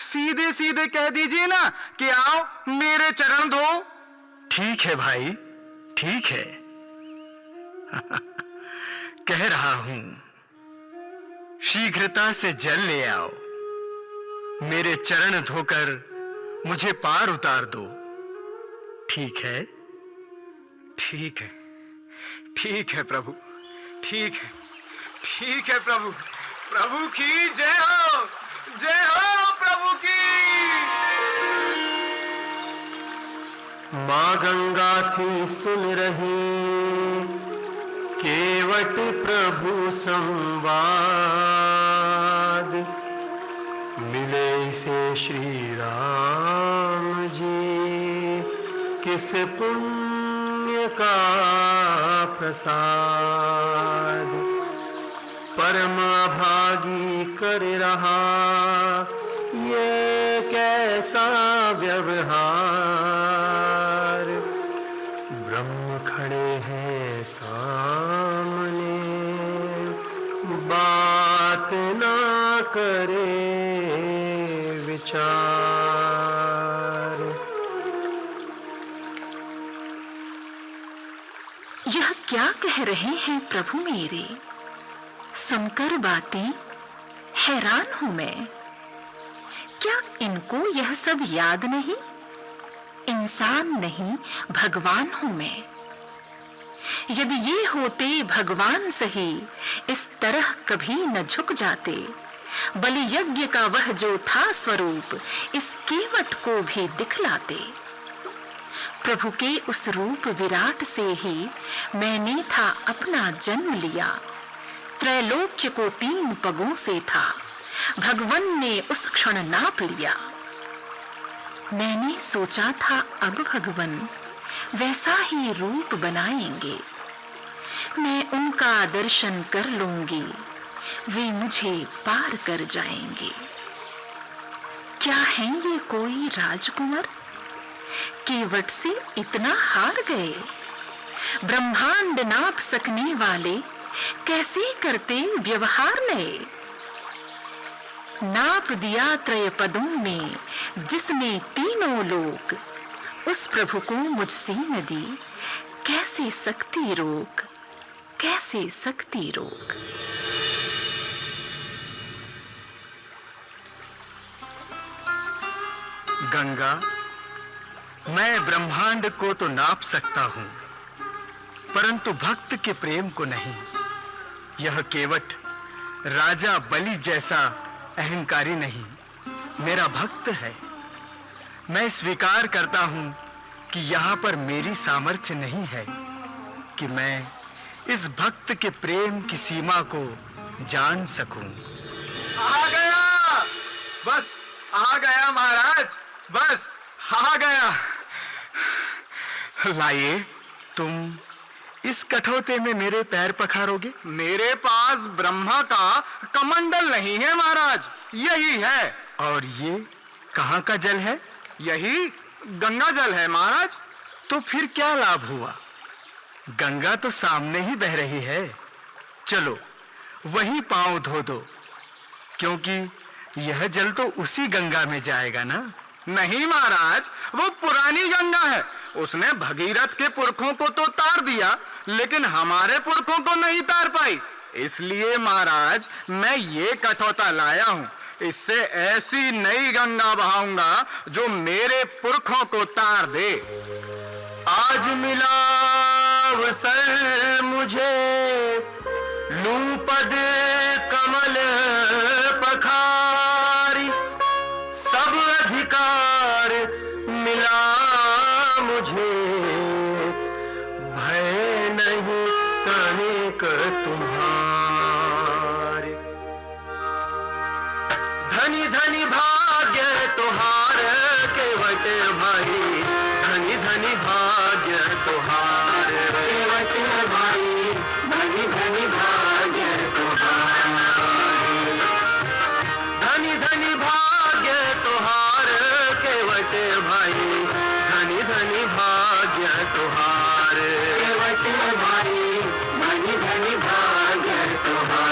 सीधे सीधे कह दीजिए ना कि आओ मेरे चरण धो। ठीक है भाई, ठीक है। कह रहा हूं, शीघ्रता से जल ले आओ, मेरे चरण धोकर मुझे पार उतार दो। ठीक है? ठीक है, ठीक है प्रभु, ठीक है, ठीक है प्रभु। प्रभु की जय हो, जय हो प्रभु की। माँ गंगा थी सुन रही केवट प्रभु संवाद, मिले से श्री राम जी किस पुण्य का प्रसाद। परम अभागी कर रहा ये कैसा व्यवहार, ब्रह्म खड़े हैं सामने बात ना करे विचार। यह क्या कह रहे हैं प्रभु मेरे? सुनकर बातें हैरान हूं मैं। क्या इनको यह सब याद नहीं? इंसान नहीं, भगवान हूं मैं। यदि ये होते भगवान सही, इस तरह कभी न झुक जाते। बलि यज्ञ का वह जो था स्वरूप, इस केवट को भी दिखलाते। प्रभु के उस रूप विराट से ही मैंने था अपना जन्म लिया। त्रैलोक्य को 3 पगों से था, भगवन ने उस क्षण नाप लिया। मैंने सोचा था अब भगवन वैसा ही रूप बनाएंगे, मैं उनका दर्शन कर लूंगी, वे मुझे पार कर जाएंगे। क्या है ये कोई राजकुंवर? केवट से इतना हार गए। ब्रह्मांड नाप सकने वाले कैसे करते व्यवहार नए। नाप दिया त्रय पदों में जिसने तीनों लोक, उस प्रभु को मुझसे न दी कैसे सकती रोक। कैसे सकती रोक। गंगा, मैं ब्रह्मांड को तो नाप सकता हूं, परंतु भक्त के प्रेम को नहीं। यह केवट राजा बलि जैसा अहंकारी नहीं, मेरा भक्त है। मैं स्वीकार करता हूं कि यहां पर मेरी सामर्थ्य नहीं है कि मैं इस भक्त के प्रेम की सीमा को जान सकूं। आ गया, बस आ गया महाराज, बस आ गया। लाइए, तुम इस कठौते में मेरे पैर पखारोगे? मेरे पास ब्रह्मा का कमंडल नहीं है महाराज, यही है। और ये कहां का जल है? यही गंगा जल है महाराज। तो फिर क्या लाभ हुआ? गंगा तो सामने ही बह रही है। चलो वही पांव धो दो, क्योंकि यह जल तो उसी गंगा में जाएगा ना। नहीं महाराज, वो पुरानी गंगा है। उसने भगीरथ के पुरखों को तो तार दिया, लेकिन हमारे पुरखों को नहीं तार पाई। इसलिए महाराज मैं ये कठौता लाया हूं। इससे ऐसी नई गंगा बहाऊंगा जो मेरे पुरखों को तार दे। आज मिला अवसर मुझे, लूं पद कमल पखारी, सब अधिकार मिला मुझे, भय नहीं तनिक तुम्हारे। धनी धनी भाग्य तुहार केवट भाई, धनी धनी भाग्य तुहार केवट भाई, धनी धनी भाग्य तुहार, धनी धनी भाग्य तुहार केवट भाई, धनी धनी भाग्य तुहार केवट भाई, धनी धनी भाग्य तुहार।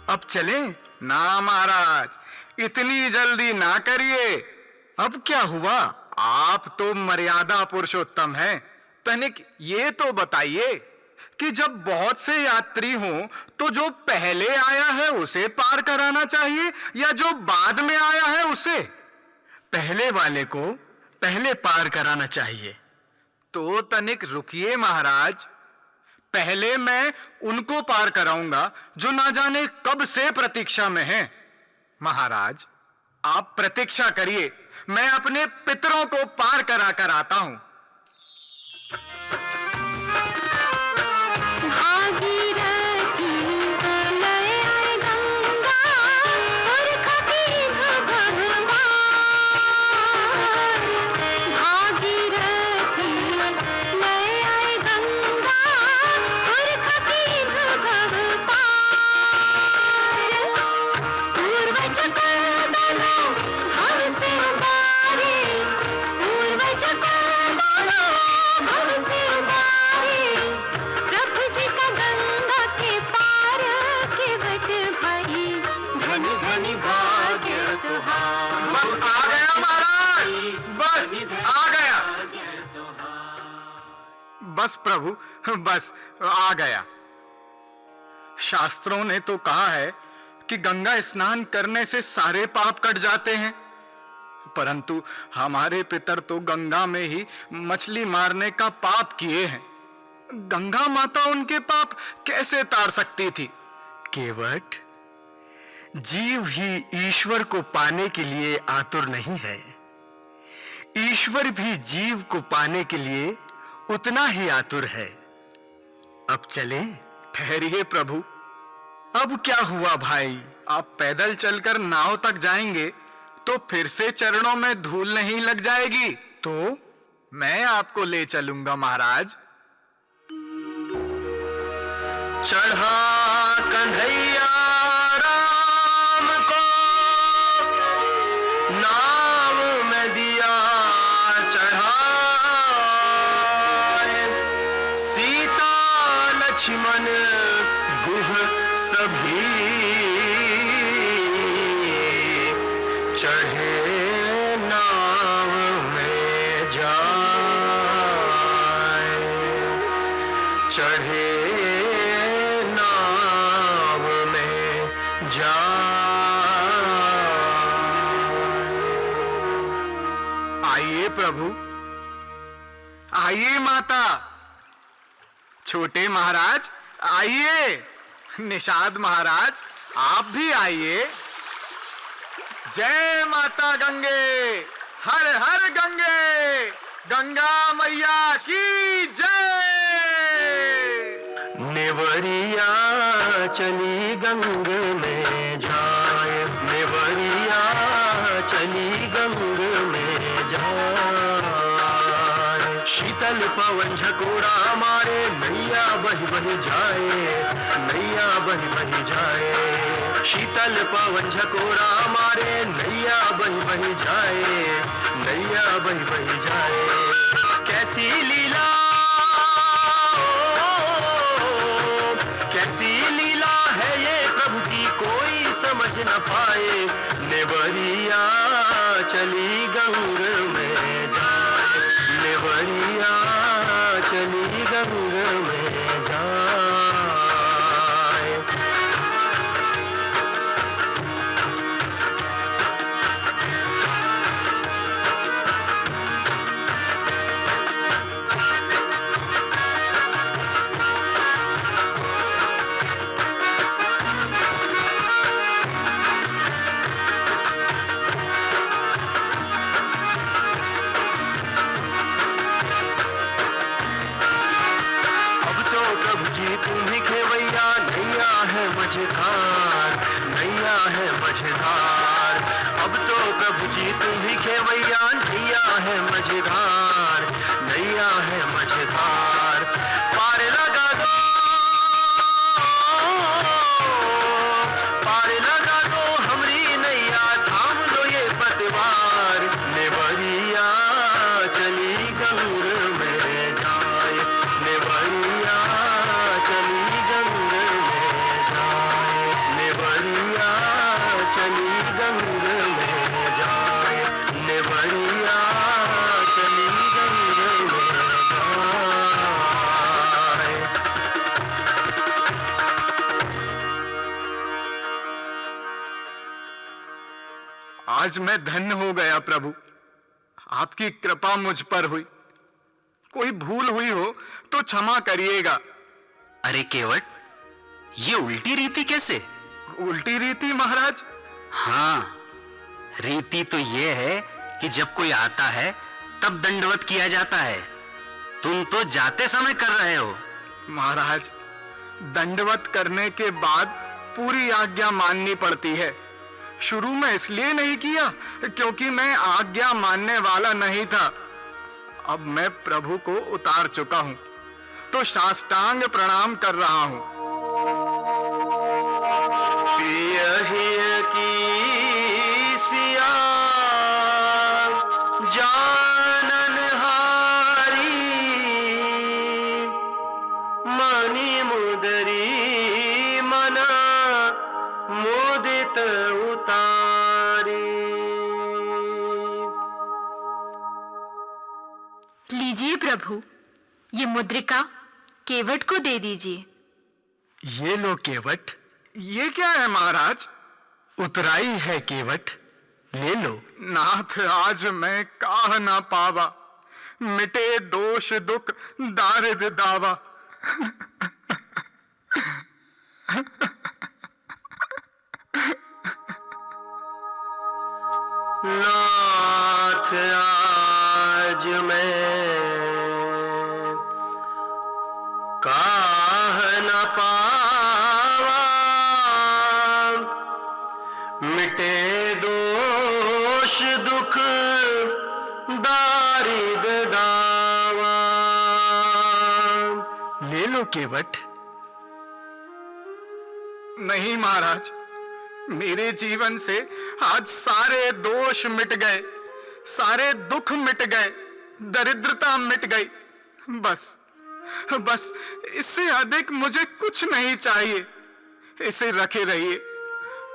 अब चलें? ना महाराज, इतनी जल्दी ना करिए। अब क्या हुआ? आप तो मर्यादा पुरुषोत्तम हैं। तनिक ये तो बताइए कि जब बहुत से यात्री हों तो जो पहले आया है उसे पार कराना चाहिए या जो बाद में आया है उसे? पहले वाले को पहले पार कराना चाहिए। तो तनिक रुकिए महाराज, पहले मैं उनको पार कराऊंगा जो ना जाने कब से प्रतीक्षा में हैं। महाराज आप प्रतीक्षा करिए, मैं अपने पितरों को पार करा कर आता हूं। भागीरथी लय आए गंगा, पुरख कीन्ह भगवान। भागीरथी लय आए गंगा, पुरख कीन्ह भगवान। पूर्वज कदलो हमसे उबारे, पूर्वज कदलो हमसे उबारे। प्रभु जी का गंगा के पार के बस प्रभु, बस आ गया। शास्त्रों ने तो कहा है कि गंगा स्नान करने से सारे पाप कट जाते हैं, परंतु हमारे पितर तो गंगा में ही मछली मारने का पाप किए हैं। गंगा माता उनके पाप कैसे तार सकती थी? केवट, जीव ही ईश्वर को पाने के लिए आतुर नहीं है, ईश्वर भी जीव को पाने के लिए उतना ही आतुर है। अब चलें? ठहरिए प्रभु। अब क्या हुआ भाई? आप पैदल चलकर नाव तक जाएंगे तो फिर से चरणों में धूल नहीं लग जाएगी? तो मैं आपको ले चलूंगा महाराज। चढ़ा कन्हैया राम को नाव में दिया चढ़ाए, सीता लक्ष्मण गुह सभी चढ़े नाव में जाए, चढ़े नाव में जाए। आइए प्रभु, आइए माता। छोटे महाराज आइए, निषाद महाराज आप भी आइए। जय माता गंगे, हर हर गंगे, गंगा मैया की जय। नेवरिया चली गंग में जाए, नेवरिया चली गंग में जाए, शीतल पवन झकोरा मारे, नैया बही बही जाए, नैया बही बही जाए, शीतल पवन झकोरा मारे, नैया बही बही जाए, नैया बही बही जाए। कैसी लीला, कैसी लीला है ये प्रभु की कोई समझ न पाए, नेवरिया चली गंग में जाए, नेवरिया चली गंग में जाए। मझधार, नैया है मझधार, अब तो प्रभु जी तुम ही खेवैया, नैया है मझधार, नैया है मझधार। पार लगा दो, पार लगा दो हमरी नैया, थाम लो ये पतवार, नेवरिया चली गंग में जाए, नेवरिया चली गंग में जाए, नेवरिया चली गंग में जाए, नेवरिया चली गंग में जाए। आज मैं धन्य हो गया प्रभु, आपकी कृपा मुझ पर हुई। कोई भूल हुई हो तो क्षमा करिएगा। अरे केवट, ये उल्टी रीति कैसे? उल्टी रीति महाराज? हाँ, रीति तो ये है कि जब कोई आता है तब दंडवत किया जाता है। तुम तो जाते समय कर रहे हो। महाराज, दंडवत करने के बाद पूरी आज्ञा माननी पड़ती है। शुरू में इसलिए नहीं किया क्योंकि मैं आज्ञा मानने वाला नहीं था। अब मैं प्रभु को उतार चुका हूं तो साष्टांग प्रणाम कर रहा हूं। पियहिय की सिया जाननहारी, मणि मुदरी मना मुदित उतारी। लीजिए प्रभु, ये मुद्रिका केवट को दे दीजिए। ये लो केवट। ये क्या है महाराज? उतराई है केवट, ले लो। नाथ आज मैं काह ना पावा, मिटे दोष दुख दारिद दावा। नाथ आज मैं काह न पावा, मिटे दोष दुख दारिद दावा। ले लो केवट। नहीं महाराज, मेरे जीवन से आज सारे दोष मिट गए, सारे दुख मिट गए, दरिद्रता मिट गई। बस बस इससे अधिक मुझे कुछ नहीं चाहिए। इसे रखे रहिए,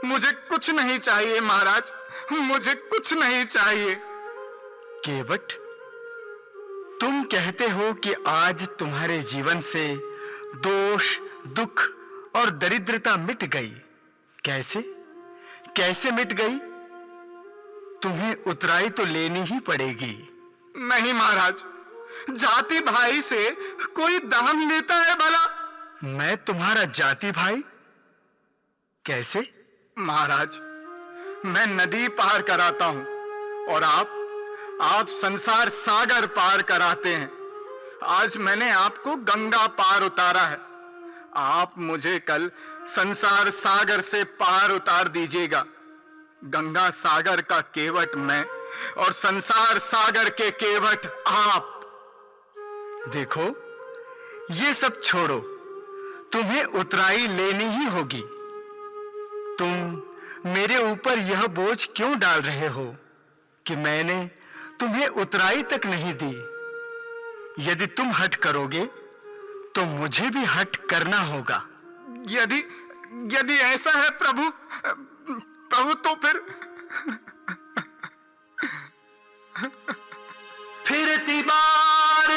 मुझे कुछ नहीं चाहिए महाराज, मुझे कुछ नहीं चाहिए। केवट, तुम कहते हो कि आज तुम्हारे जीवन से दोष, दुख और दरिद्रता मिट गई। कैसे कैसे मिट गई? तुम्हें उतराई तो लेनी ही पड़ेगी। नहीं महाराज, जाति भाई से कोई दाम लेता है भला? मैं तुम्हारा जाति भाई? कैसे? महाराज, मैं नदी पार कराता हूं और आप संसार सागर पार कराते हैं। आज मैंने आपको गंगा पार उतारा है, आप मुझे कल संसार सागर से पार उतार दीजिएगा। गंगा सागर का केवट मैं और संसार सागर के केवट आप। देखो, ये सब छोड़ो, तुम्हें उतराई लेनी ही होगी। तुम मेरे ऊपर यह बोझ क्यों डाल रहे हो कि मैंने तुम्हें उतराई तक नहीं दी? यदि तुम हठ करोगे तो मुझे भी हठ करना होगा। यदि ऐसा है प्रभु तो फिर तिबार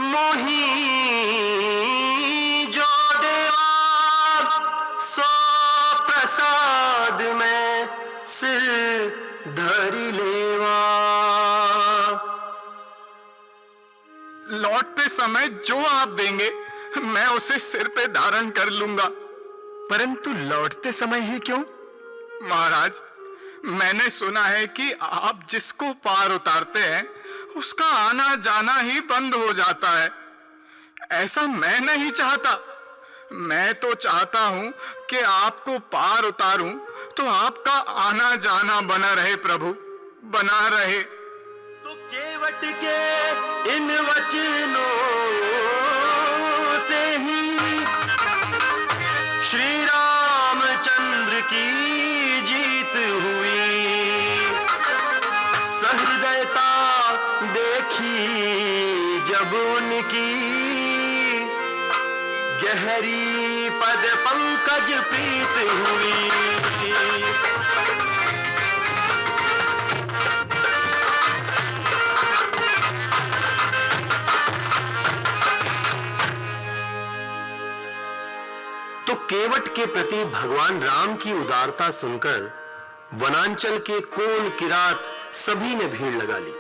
मोही जो देवा, सो प्रसाद में सिर धरी लेवा। लौटते समय जो आप देंगे मैं उसे सिर पे धारण कर लूंगा। परंतु लौटते समय ही क्यों? महाराज, मैंने सुना है कि आप जिसको पार उतारते हैं उसका आना जाना ही बंद हो जाता है। ऐसा मैं नहीं चाहता। मैं तो चाहता हूं कि आपको पार उतारूं तो आपका आना जाना बना रहे प्रभु, बना रहे। तो केवट के इन वचनों से ही श्री रामचंद्र की जीत हुई। सहृदयता देखी जब उनकी, गहरी पद पंकज प्रीत हुई। तो केवट के प्रति भगवान राम की उदारता सुनकर वनांचल के कोल किरात सभी ने भीड़ लगा ली।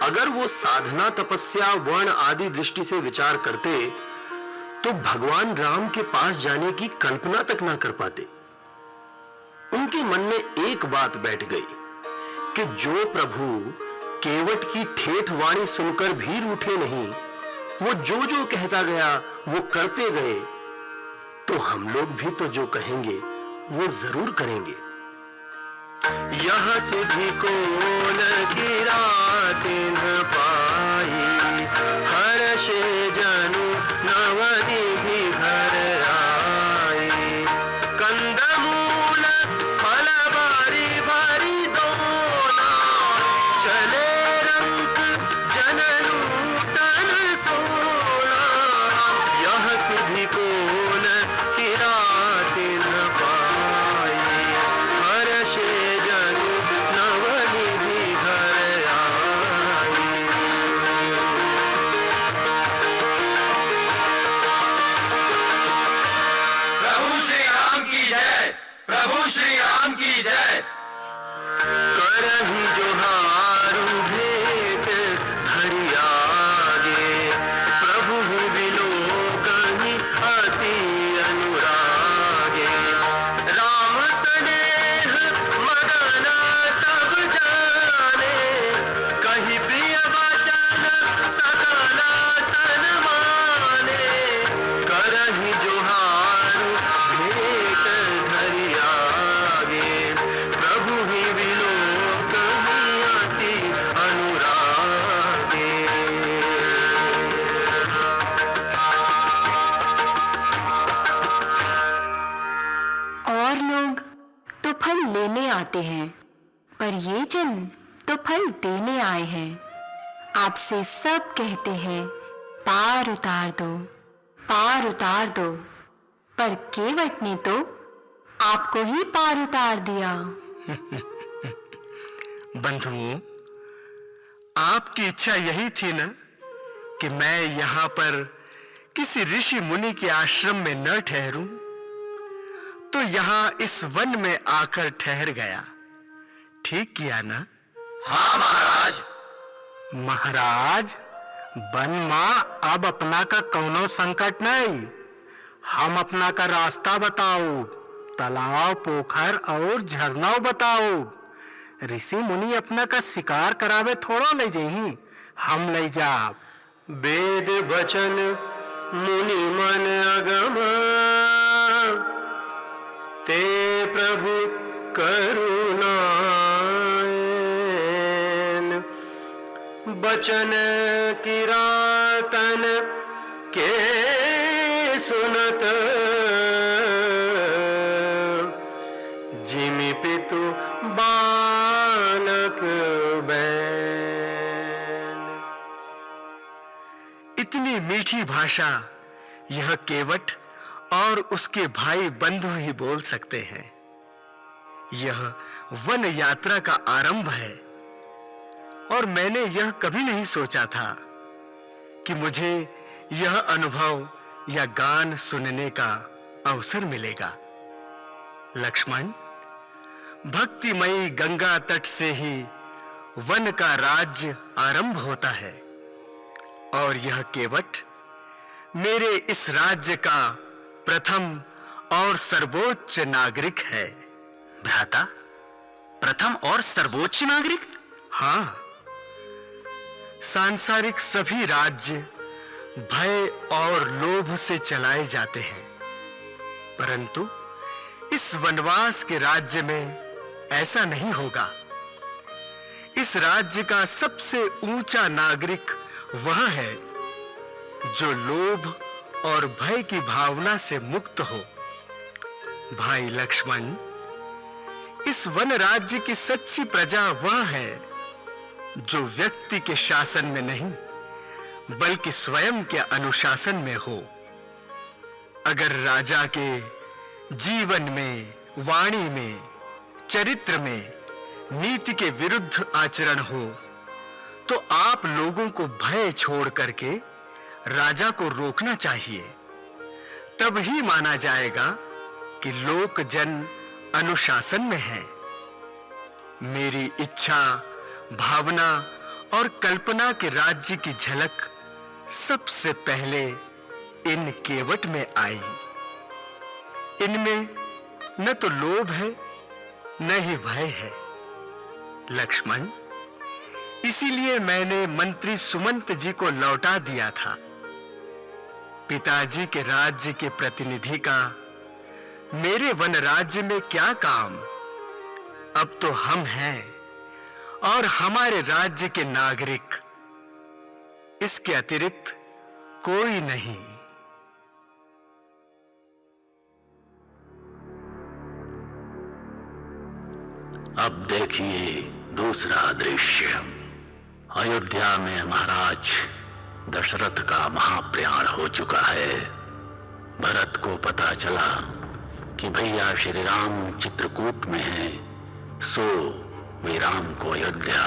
अगर वो साधना, तपस्या, वर्ण आदि दृष्टि से विचार करते तो भगवान राम के पास जाने की कल्पना तक ना कर पाते। उनके मन में एक बात बैठ गई कि जो प्रभु केवट की ठेठ वाणी सुनकर भी रूठे नहीं, वो जो जो कहता गया वो करते गए, तो हम लोग भी तो जो कहेंगे वो जरूर करेंगे। यह सिद्धि को न गिरात न पाई, हर्षे जनु नवनिधि घर आई। कंदमूल फल बारी भरी दोना, चले रंग जनलूटन सोना। यह सिद्धि को आते हैं, पर ये जन तो फल देने आए हैं। आपसे सब कहते हैं पार उतार दो, पार उतार दो, पर केवट ने तो आपको ही पार उतार दिया। बंधुओं, आपकी इच्छा यही थी ना कि मैं यहाँ पर किसी ऋषि मुनि के आश्रम में न ठहरूं, तो यहाँ इस वन में आकर ठहर गया। ठीक किया ना? हाँ महाराज। महाराज, बन माँ अब अपना का कौनो संकट नहीं, हम अपना का रास्ता बताओ, तालाब पोखर और झरना बताओ। ऋषि मुनि अपना का शिकार करावे थोड़ा ले जाही, हम ले जाब। वेद वचन मुनि मन अगम, ते प्रभु करुणायन। बचन किरातन के सुनत, जिमि पितु बालक बैन। इतनी मीठी भाषा यह केवट और उसके भाई बंधु ही बोल सकते हैं। यह वन यात्रा का आरंभ है और मैंने यह कभी नहीं सोचा था कि मुझे यह अनुभव या गान सुनने का अवसर मिलेगा। लक्ष्मण, भक्तिमयी गंगा तट से ही वन का राज्य आरंभ होता है और यह केवट मेरे इस राज्य का प्रथम और सर्वोच्च नागरिक है। भ्राता, प्रथम और सर्वोच्च नागरिक? हाँ, सांसारिक सभी राज्य भय और लोभ से चलाए जाते हैं, परंतु इस वनवास के राज्य में ऐसा नहीं होगा। इस राज्य का सबसे ऊंचा नागरिक वह है जो लोभ और भय की भावना से मुक्त हो। भाई लक्ष्मण, इस वन राज्य की सच्ची प्रजा वह है जो व्यक्ति के शासन में नहीं बल्कि स्वयं के अनुशासन में हो। अगर राजा के जीवन में, वाणी में, चरित्र में नीति के विरुद्ध आचरण हो तो आप लोगों को भय छोड़ करके राजा को रोकना चाहिए। तब ही माना जाएगा कि लोक जन अनुशासन में है। मेरी इच्छा, भावना और कल्पना के राज्य की झलक सबसे पहले इन केवट में आई। इनमें न तो लोभ है न ही भय है। लक्ष्मण, इसीलिए मैंने मंत्री सुमंत जी को लौटा दिया था। पिताजी के राज्य के प्रतिनिधि का मेरे वन राज्य में क्या काम? अब तो हम हैं और हमारे राज्य के नागरिक, इसके अतिरिक्त कोई नहीं। अब देखिए दूसरा दृश्य। अयोध्या में महाराज दशरथ का महाप्रयाण हो चुका है। भरत को पता चला कि भैया श्री राम चित्रकूट में हैं, सो वे राम को अयोध्या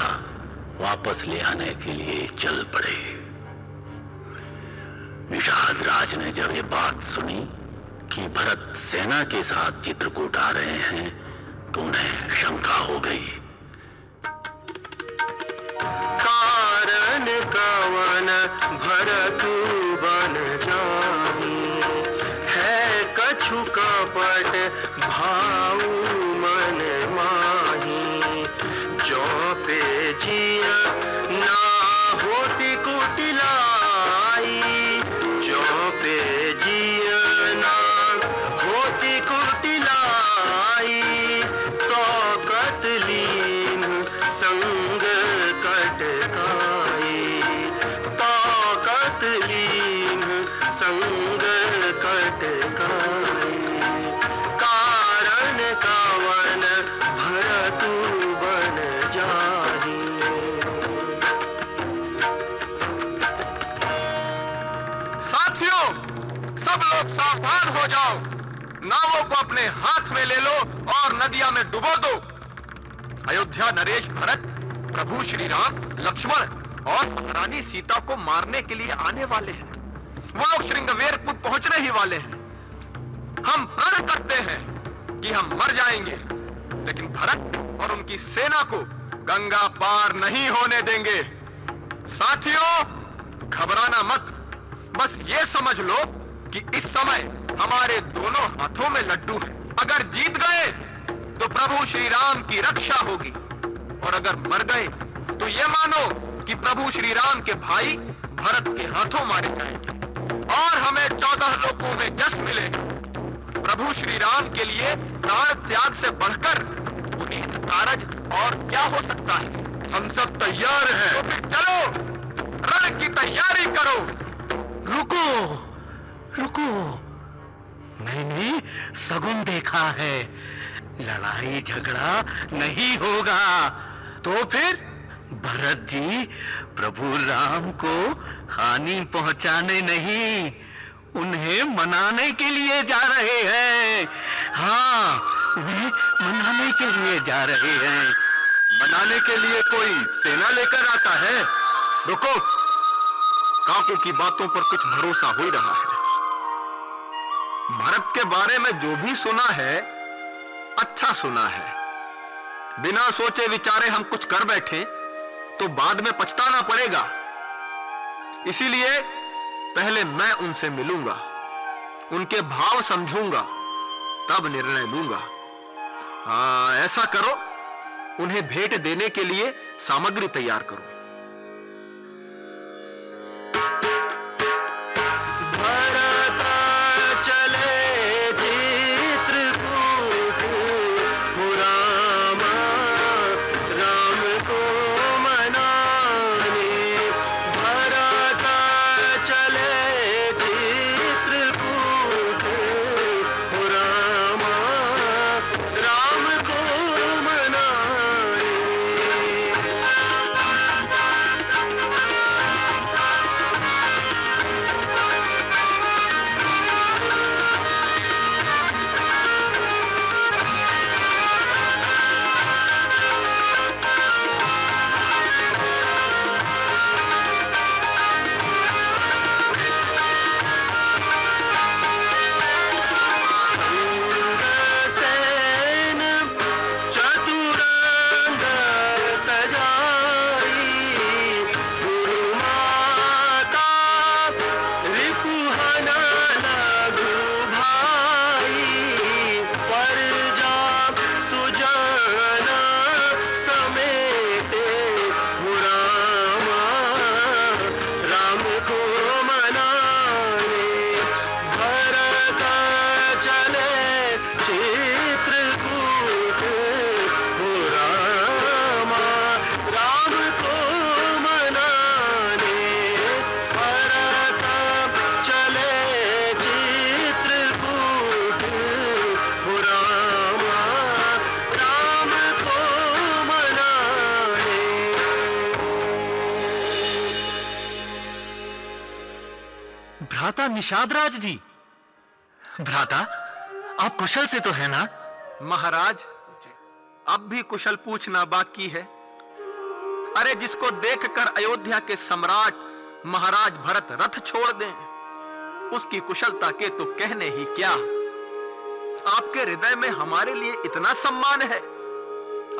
वापस ले आने के लिए चल पड़े। निषाद राज ने जब ये बात सुनी कि भरत सेना के साथ चित्रकूट आ रहे हैं तो उन्हें शंका हो गई। कारण कवन भरत बन जाहि, है कछु कपट भाऊ मन माही। जो पे जिया ना होती कुटिलाई, जो पे जिया ना होती कुटिलाई। तो कतलीन संग कटकाई, तो कतलीन संग कटकाई। कारण कवन भरत नावों को अपने हाथ में ले लो और नदिया में डुबो दो। अयोध्या नरेश भरत, प्रभु श्री राम, लक्ष्मण और महारानी सीता को मारने के लिए आने वाले हैं। वो लोग श्रृंगवेरपुर पहुंचने ही वाले हैं। हम प्रण करते हैं कि हम मर जाएंगे, लेकिन भरत और उनकी सेना को गंगा पार नहीं होने देंगे। साथियों, घबराना मत, बस ये समझ लो कि इस समय हमारे दोनों हाथों में लड्डू है। अगर जीत गए तो प्रभु श्री राम की रक्षा होगी, और अगर मर गए तो ये मानो कि प्रभु श्री राम के भाई भरत के हाथों मारे जाएंगे और हमें 14 लोकों में जस मिलेगा। प्रभु श्री राम के लिए प्राण त्याग से बढ़कर पुनीत कारज और क्या हो सकता है। हम सब तैयार हैं, तो फिर चलो रण की तैयारी करो। रुको, रुको, मैंने सगुन देखा है, लड़ाई झगड़ा नहीं होगा। तो फिर भरत जी प्रभु राम को हानि पहुंचाने नहीं, उन्हें मनाने के लिए जा रहे हैं। हाँ, उन्हें मनाने के लिए जा रहे हैं। मनाने के लिए कोई सेना लेकर आता है? रुको, काकों की बातों पर कुछ भरोसा हो ही रहा है। भरत के बारे में जो भी सुना है, अच्छा सुना है। बिना सोचे विचारे हम कुछ कर बैठे तो बाद में पछताना पड़ेगा। इसीलिए पहले मैं उनसे मिलूंगा, उनके भाव समझूंगा, तब निर्णय लूंगा। ऐसा करो, उन्हें भेंट देने के लिए सामग्री तैयार करो। भ्राता निषाद राज जी, भ्राता आप कुशल से तो है ना? महाराज, अब भी कुशल पूछना बाकी है। अरे जिसको देखकर अयोध्या के सम्राट महाराज भरत रथ छोड़ दें, उसकी कुशलता के तो कहने ही क्या। आपके हृदय में हमारे लिए इतना सम्मान है,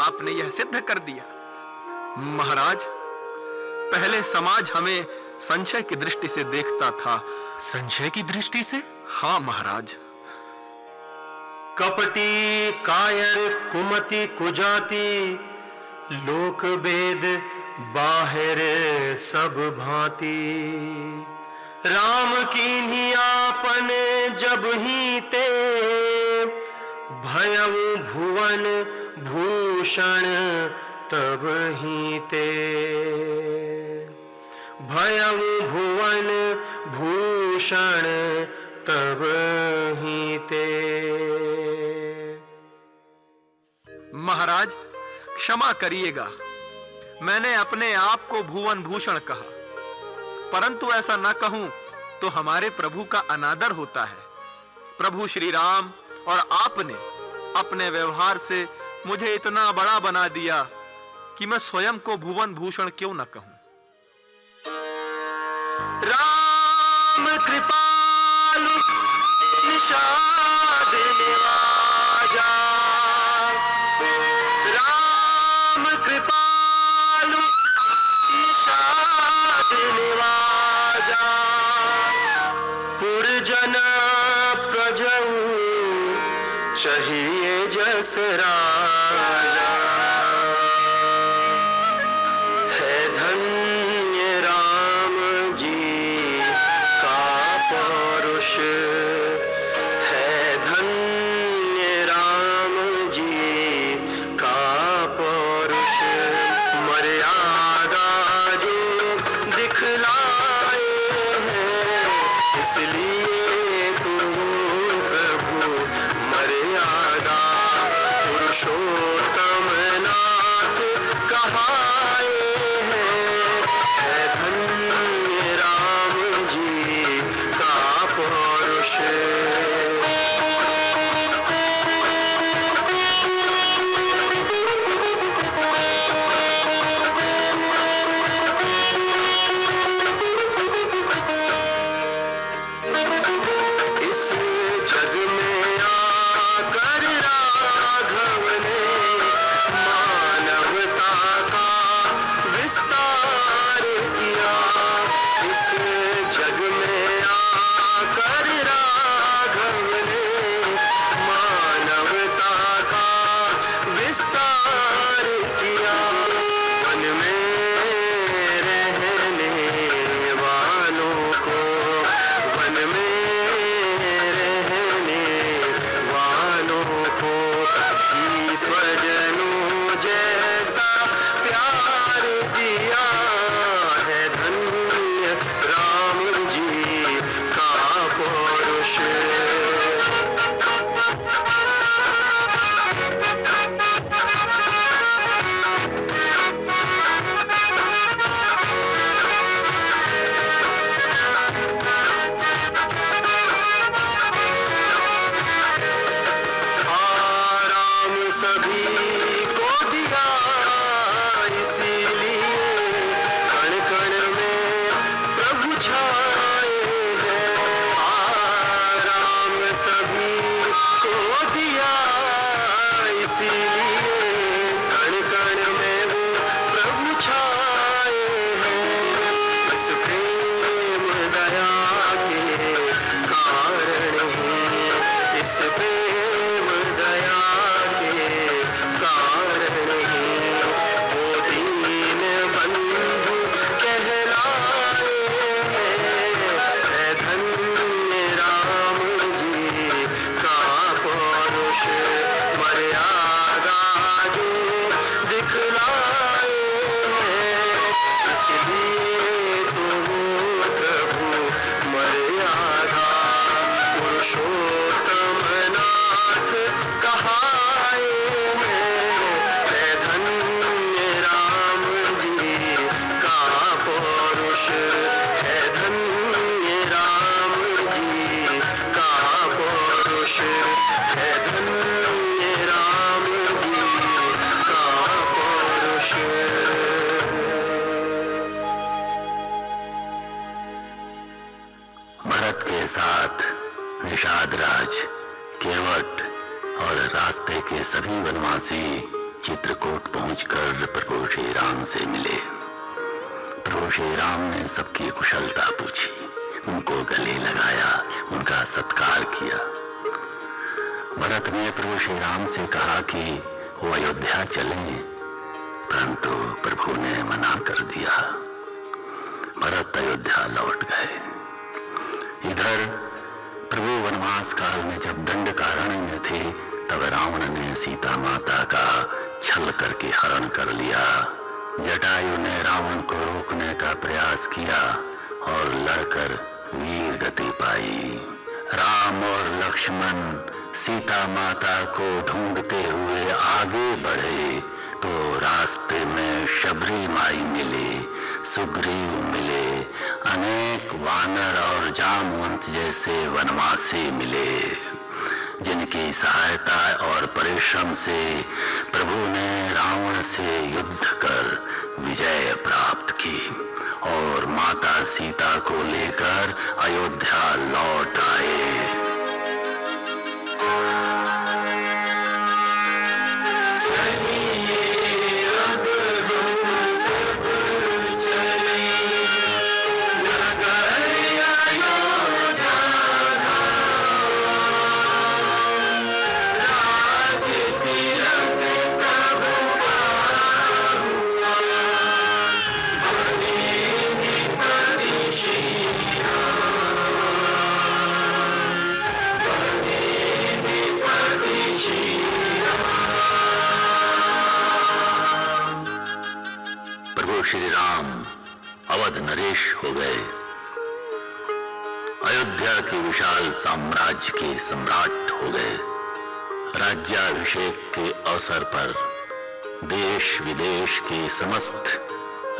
आपने यह सिद्ध कर दिया। महाराज, पहले समाज हमें संशय की दृष्टि से देखता था। संशय की दृष्टि से? हाँ महाराज। कपटी कायर कुमति कुजाति, लोक भेद बाहिर सब भांति। राम कीन्ही आपन जब ही ते, भयउ भुवन भूषण तब ही ते। भयउ भुवन भूषण तब ही ते। महाराज क्षमा करिएगा, मैंने अपने आप को भुवन भूषण कहा, परंतु ऐसा न कहूं तो हमारे प्रभु का अनादर होता है। प्रभु श्री राम और आपने अपने व्यवहार से मुझे इतना बड़ा बना दिया कि मैं स्वयं को भुवन भूषण क्यों न कहूं। राम कृपालु निषाद निवाजा, राम कृपालु निषाद निवाजा, पुरजन प्रजऊ चाहिए जस राजा, है धन्य राम जी का पौरुष, है धन्य राम जी का पौरुष, मर्यादा जो दिखलाए हैं इसलिए तू प्रभु मर्यादा पुरुषोत्तम नाथ कहाए हैं, है धन्य राम जी का पौरुष। इस जग में आकर राघव ने मानवता का विस्तार किया, इस जग में आकर राघव ने मानवता का विस्तार किया, वन में रहने वालों को, वन में रहने वालों को ही स्वजनों जैसा प्यार दिया, है धन्य राम जी का पौरुष। आराम सभी को दिया इसीलिए कण कण में प्रभु छाए हैं, आराम सभी को दिया इसीलिए कण कण में वो प्रभु छाए हैं, इस प्रेम दया के कारण ही, इस प्रेम दया के कारण ही वो दीन बंधु कहलाए हैं, है धन्य राम जी का पौरुष, मर्यादा जो दिखलाए हैं इसलिए तो प्रभु मर्यादा पुरुषोत्तम नाथ कहाए हैं, है धन्य राम जी का पौरुष, है धन्य राम जी का पौरुष, है धन्य राम जी का पौरुष। भरत के साथ निषाद राज, केवट और रास्ते के सभी वनवासी चित्रकूट पहुंचकर प्रभु श्री राम से मिले। प्रभु श्री राम ने सबकी कुशलता पूछी, उनको गले लगाया, उनका सत्कार किया। भरत ने प्रभु श्री राम से कहा कि वो अयोध्या चलें, परंतु प्रभु ने मना कर दिया। भरत अयोध्या लौट गए। इधर प्रभु वनवास काल में जब दंडकारण्य में थे, तब रावण ने सीता माता का छल करके हरण कर लिया। जटायु ने रावण को रोकने का प्रयास किया और लड़कर वीर गति पाई। राम और लक्ष्मण सीता माता को ढूंढते हुए आगे बढ़े तो रास्ते में शबरी माई मिले, सुग्रीव मिले, अनेक वानर और जामवंत जैसे वनवासी मिले। जिनकी सहायता और परिश्रम से प्रभु ने रावण से युद्ध कर विजय प्राप्त की और माता सीता को लेकर अयोध्या लौट आए। श्री राम अवध नरेश हो गए। अयोध्या के विशाल साम्राज्य के सम्राट हो गए। राज्याभिषेक के अवसर पर देश विदेश के समस्त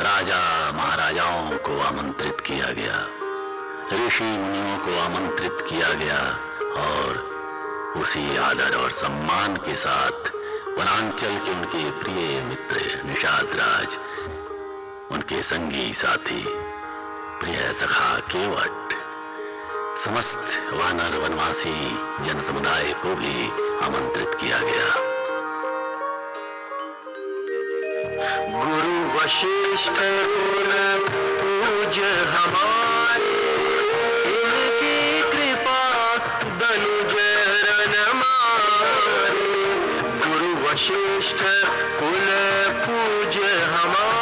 राजा महाराजाओं को आमंत्रित किया गया, ऋषि मुनियों को आमंत्रित किया गया और उसी आदर और सम्मान के साथ वनांचल के उनके प्रिय मित्र निषाद राज, उनके संगी साथी प्रिय सखा केवट, समस्त वानर वनवासी जन समुदाय को भी आमंत्रित किया गया। गुरु वशिष्ठ कुल पूज हमारे, इनकी कृपा दनुज रन मारे। गुरु वशिष्ठ कुल पूज हमारे,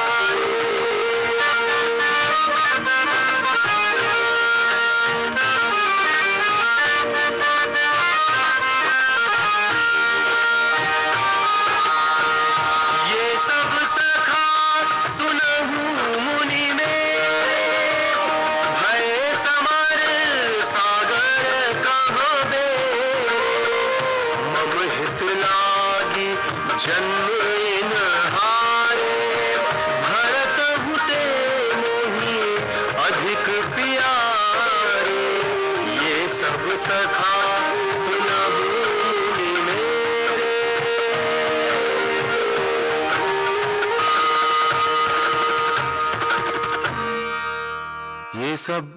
ये सब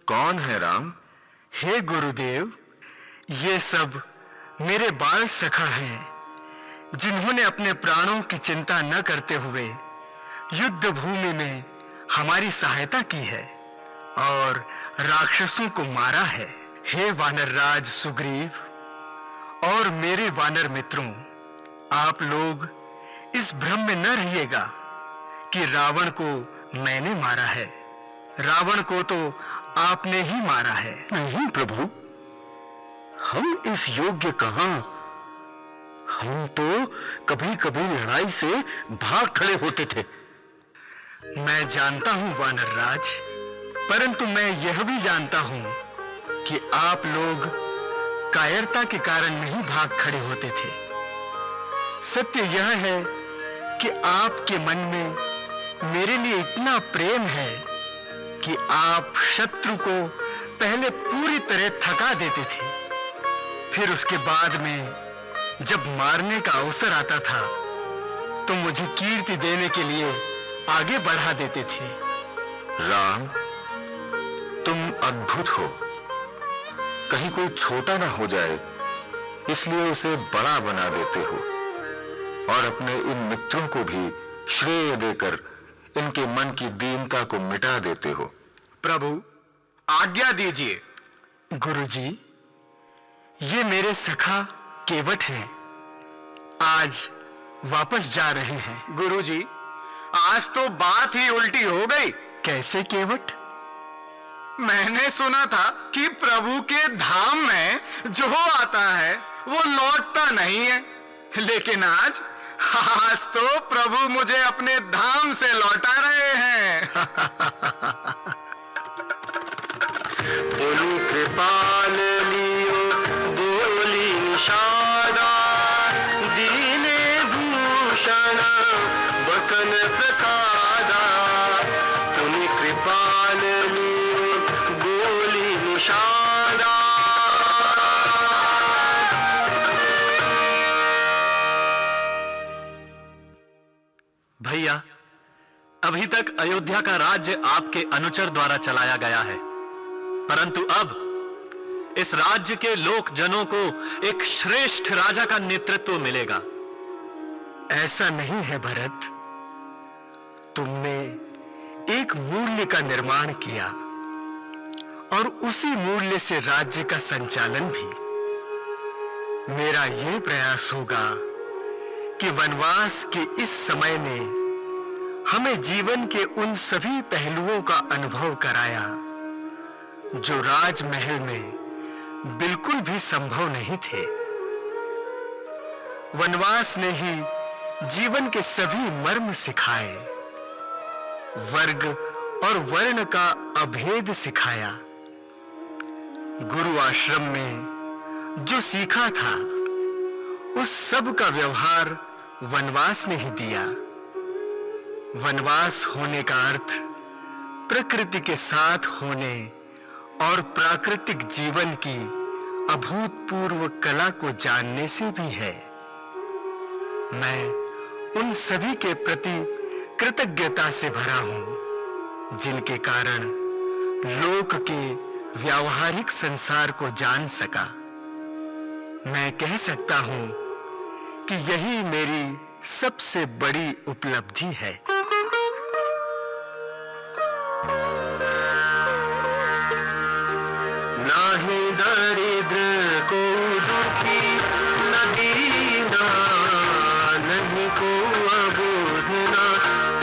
कौन है राम? हे गुरुदेव, ये सब मेरे बाल सखा हैं, जिन्होंने अपने प्राणों की चिंता न करते हुए युद्ध भूमि में हमारी सहायता की है और राक्षसों को मारा है। हे वानर राज सुग्रीव और मेरे वानर मित्रों, आप लोग इस भ्रम में न रहिएगा कि रावण को मैंने मारा है। रावण को तो आपने ही मारा है। नहीं प्रभु, हम इस योग्य कहां। हम तो कभी कभी लड़ाई से भाग खड़े होते थे। मैं जानता हूं वानर राज, परंतु मैं यह भी जानता हूं कि आप लोग कायरता के कारण नहीं भाग खड़े होते थे। सत्य यह है कि आपके मन में मेरे लिए इतना प्रेम है कि आप शत्रु को पहले पूरी तरह थका देते थे, फिर उसके बाद में जब मारने का अवसर आता था तो मुझे कीर्ति देने के लिए आगे बढ़ा देते थे। राम, तुम अद्भुत हो। कहीं कोई छोटा ना हो जाए इसलिए उसे बड़ा बना देते हो और अपने इन मित्रों को भी श्रेय देकर इनके मन की दीनता को मिटा देते हो। प्रभु आज्ञा दीजिए। गुरुजी, ये मेरे सखा केवट हैं, आज वापस जा रहे हैं। गुरुजी, आज तो बात ही उल्टी हो गई। कैसे केवट? मैंने सुना था कि प्रभु के धाम में जो आता है वो लौटता नहीं है, लेकिन आज तो प्रभु मुझे अपने धाम से लौटा रहे हैं। बोली कृपाल लियो बोली निषादा, दीने भूषण बसन प्रसादा। बोली कृपाल लियो बोली निषादा, भैया, अभी तक अयोध्या का राज्य आपके अनुचर द्वारा चलाया गया है, परंतु अब इस राज्य के लोक जनों को एक श्रेष्ठ राजा का नेतृत्व मिलेगा। ऐसा नहीं है भरत। तुमने एक मूल्य का निर्माण किया और उसी मूल्य से राज्य का संचालन भी। मेरा यह प्रयास होगा कि वनवास के इस समय ने हमें जीवन के उन सभी पहलुओं का अनुभव कराया जो राजमहल में बिल्कुल भी संभव नहीं थे। वनवास ने ही जीवन के सभी मर्म सिखाए, वर्ग और वर्ण का अभेद सिखाया। गुरु आश्रम में जो सीखा था उस सब का व्यवहार वनवास ने ही दिया। वनवास होने का अर्थ प्रकृति के साथ होने और प्राकृतिक जीवन की अभूतपूर्व कला को जानने से भी है। मैं उन सभी के प्रति कृतज्ञता से भरा हूं जिनके कारण लोक के व्यावहारिक संसार को जान सका। मैं कह सकता हूं कि यही मेरी सबसे बड़ी उपलब्धि है। नाही दरिद्र को दुखी न दीना, नहीं को अबोधना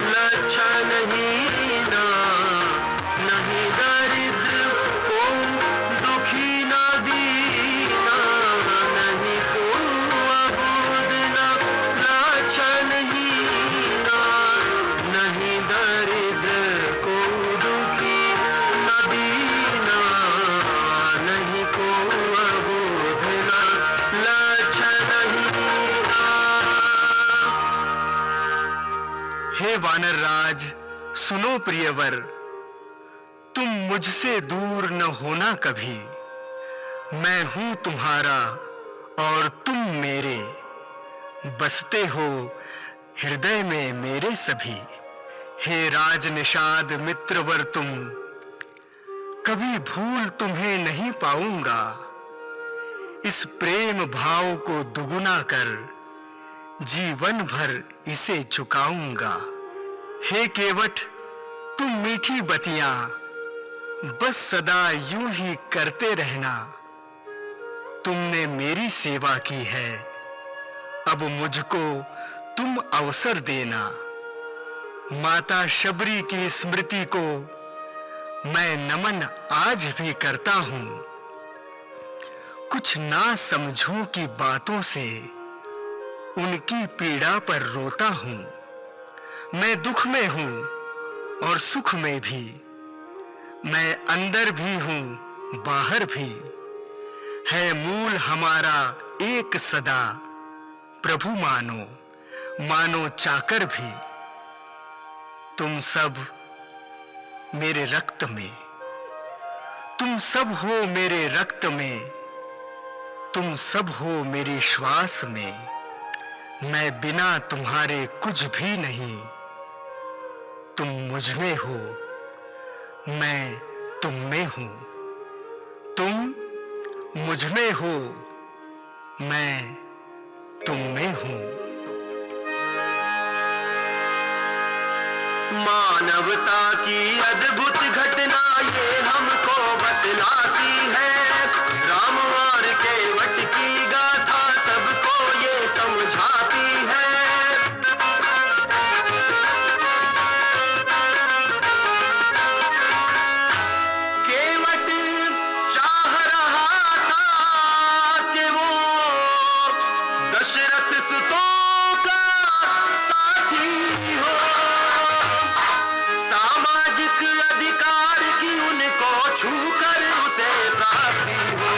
लक्षण हीना। नहीं दरिद्र को दुखी न दीना, नहीं को अबोधना लक्षण हीना। नहीं दरिद्र को दुखी न दीना, नहीं को अबोधना लक्षण हीना। हे वानर राज, सुनो प्रियवर, तुम मुझसे दूर न होना कभी। मैं हूं तुम्हारा और तुम मेरे, बसते हो हृदय में मेरे सभी। हे राज निषाद मित्रवर तुम, कभी भूल तुम्हें नहीं पाऊंगा। इस प्रेम भाव को दुगुना कर जीवन भर इसे झुकाऊंगा। हे केवट तुम मीठी बतियां बस सदा यूं ही करते रहना। तुमने मेरी सेवा की है, अब मुझको तुम अवसर देना। माता शबरी की स्मृति को मैं नमन आज भी करता हूं। कुछ ना समझूं की बातों से उनकी पीड़ा पर रोता हूं। मैं दुख में हूं और सुख में भी, मैं अंदर भी हूं बाहर भी। है मूल हमारा एक सदा, प्रभु मानो मानो चाकर भी। तुम सब मेरे रक्त में, तुम सब हो मेरे रक्त में, तुम सब हो मेरी श्वास में। मैं बिना तुम्हारे कुछ भी नहीं। तुम मुझ में हो, मैं तुम में हूं। तुम मुझ में हो, मैं तुम में हूं। मानवता की अद्भुत घटना ये हमको बतलाती है। राम और केवट की गाथा सबको ये समझाती है। केवट चाह रहा था कि वो दशरथ सुतों का साथी हो। सामाजिक अधिकार की उनको छूकर उसे प्राप्ति हो।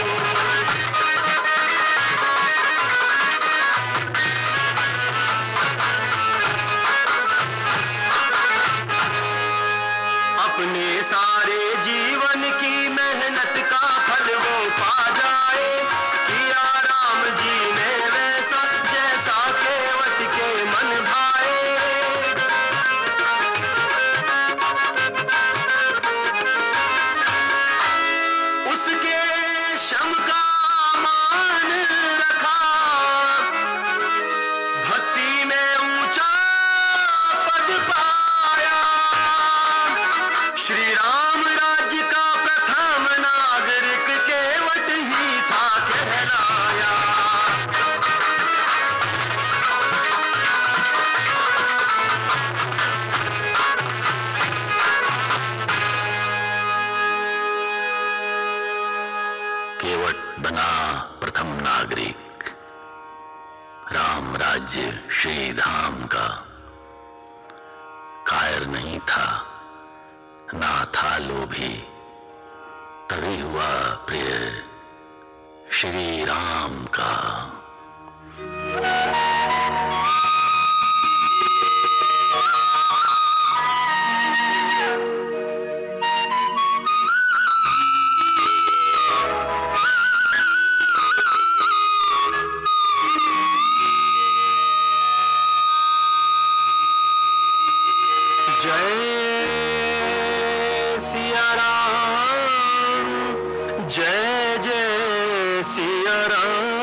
अपने सारे जीवन की मेहनत का फल वो पा जाए। किया राम जी ने वैसा जैसा केवट के मन भाए। पद पाया। श्री राम राज्य का प्रथम नागरिक केवट ही था कहलाया। केवट बना प्रथम नागरिक, राम राज्य श्री धाम का। कायर नहीं था, ना था लोभी, तभी हुआ प्रिय श्री राम का। जय जय सिया राम,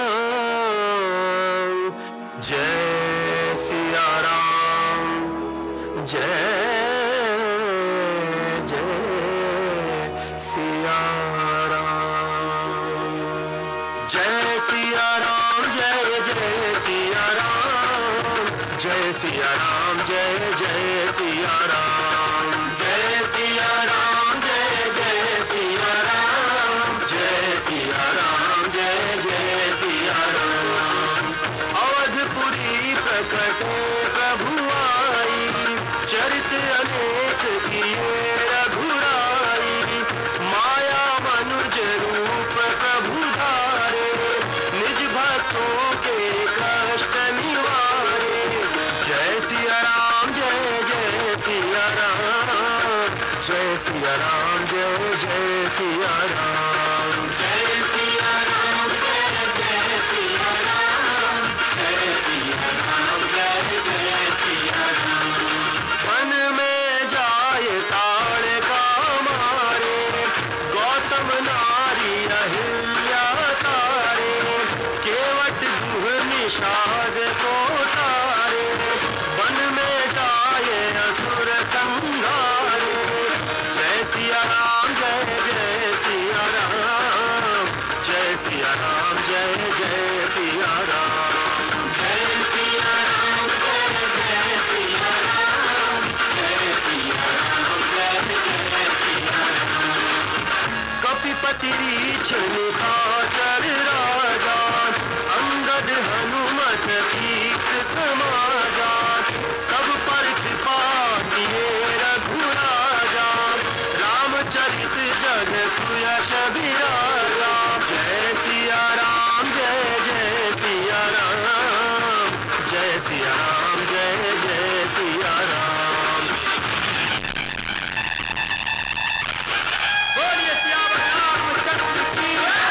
जय सिया राम, जय जय सिया राम। जय सिया राम, जय जय सिया राम, जय सिया राम, जय जय सिया राम, जय सिया राम, जय जय सिया राम, जय सिया राम, जय जय सिया राम। अवधपुरी प्रकट प्रभु आई, चरित अनेक किए रघुराई। माया मनुज रूप प्रभु धारे, निज भक्तों के कष्ट निवारे। जय सिया राम, जय जय सिया राम, जय सिया राम, जय जय सिया राम, जय सिया राम, जय जय सिया राम, जय सिया राम, जय जय सिया राम। मन में जाए ताड़ का मारे, गौतम नारी अहिल्या तारे। केवट दुह निषाद को तारे, वन में जाए असुर संघारे। जय सिया राम, जय जय सिया राम, जय सिया राम, जय जय सिया राम, जय सिया राम, जय जय सिया राम, जय सिया राम, जय जय सिया राम। कपिपति रीछ निशाचर राजा, अंगद हनुमत तीस समाजा। सब पर कृपा किए रघुराजा, रामचरित जग सुयश बिराजा। जय सिया राम, जय जय सिया राम, जय सिया राम, जय जय सिया राम। बोलिए सियावर रामचंद्र की जय।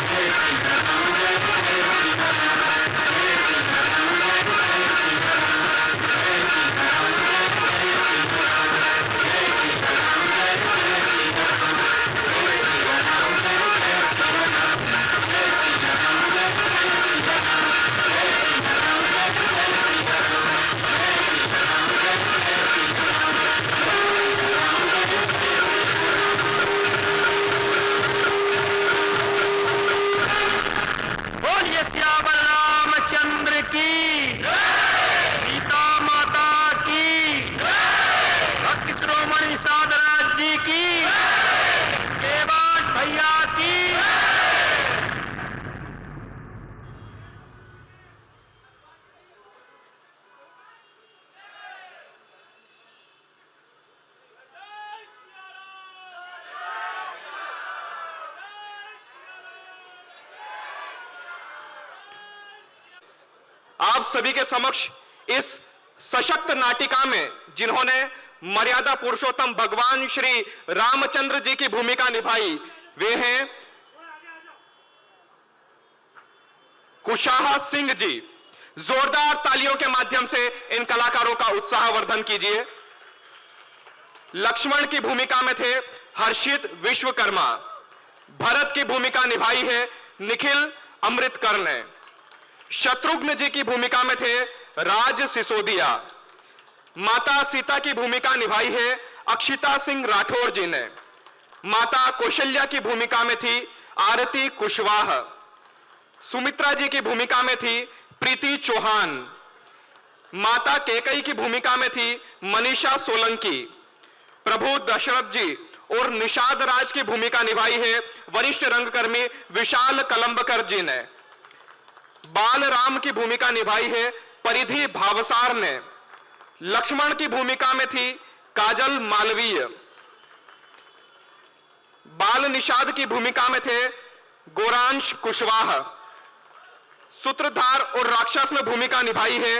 जय सिया राम, जय जय सिया राम, जय सिया राम, जय जय सिया राम, जय सिया राम, जय जय सिया राम, जय सिया राम, जय जय सिया राम, जय सिया राम, जय जय सिया राम, जय सिया राम, जय जय सिया राम, जय सिया राम, जय जय सिया राम, जय सिया राम, जय जय सिया राम, जय सिया राम, जय जय बोलिए सियावर रामचंद्र की जय, सीता माता की जय, भक्त शिरोमणि साधराज जी की जय, केवट भैया की जय। आप सभी के समक्ष इस सशक्त नाटिका में जिन्होंने मर्यादा पुरुषोत्तम भगवान श्री रामचंद्र जी की भूमिका निभाई, वे हैं कुशाहा सिंह जी। जोरदार तालियों के माध्यम से इन कलाकारों का उत्साहवर्धन कीजिए। लक्ष्मण की भूमिका में थे हर्षित विश्वकर्मा। भरत की भूमिका निभाई है निखिल अमृतकर ने। शत्रुघ्न जी की भूमिका में थे राज सिसोदिया। माता सीता की भूमिका निभाई है अक्षिता सिंह राठौर जी ने। माता कौशल्या की भूमिका में थी आरती कुशवाहा। सुमित्रा जी की भूमिका में थी प्रीति चौहान। माता केकई की भूमिका में थी मनीषा सोलंकी। प्रभु दशरथ जी और निषाद राज की भूमिका निभाई है वरिष्ठ रंगकर्मी विशाल कलंबकर जी ने। बाल राम की भूमिका निभाई है परिधि भावसार ने। लक्ष्मण की भूमिका में थी काजल मालवीय। बाल निषाद की भूमिका में थे गोरांश कुशवाहा। सूत्रधार और राक्षस में भूमिका निभाई है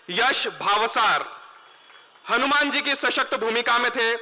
यश भावसार। हनुमान जी की सशक्त भूमिका में थे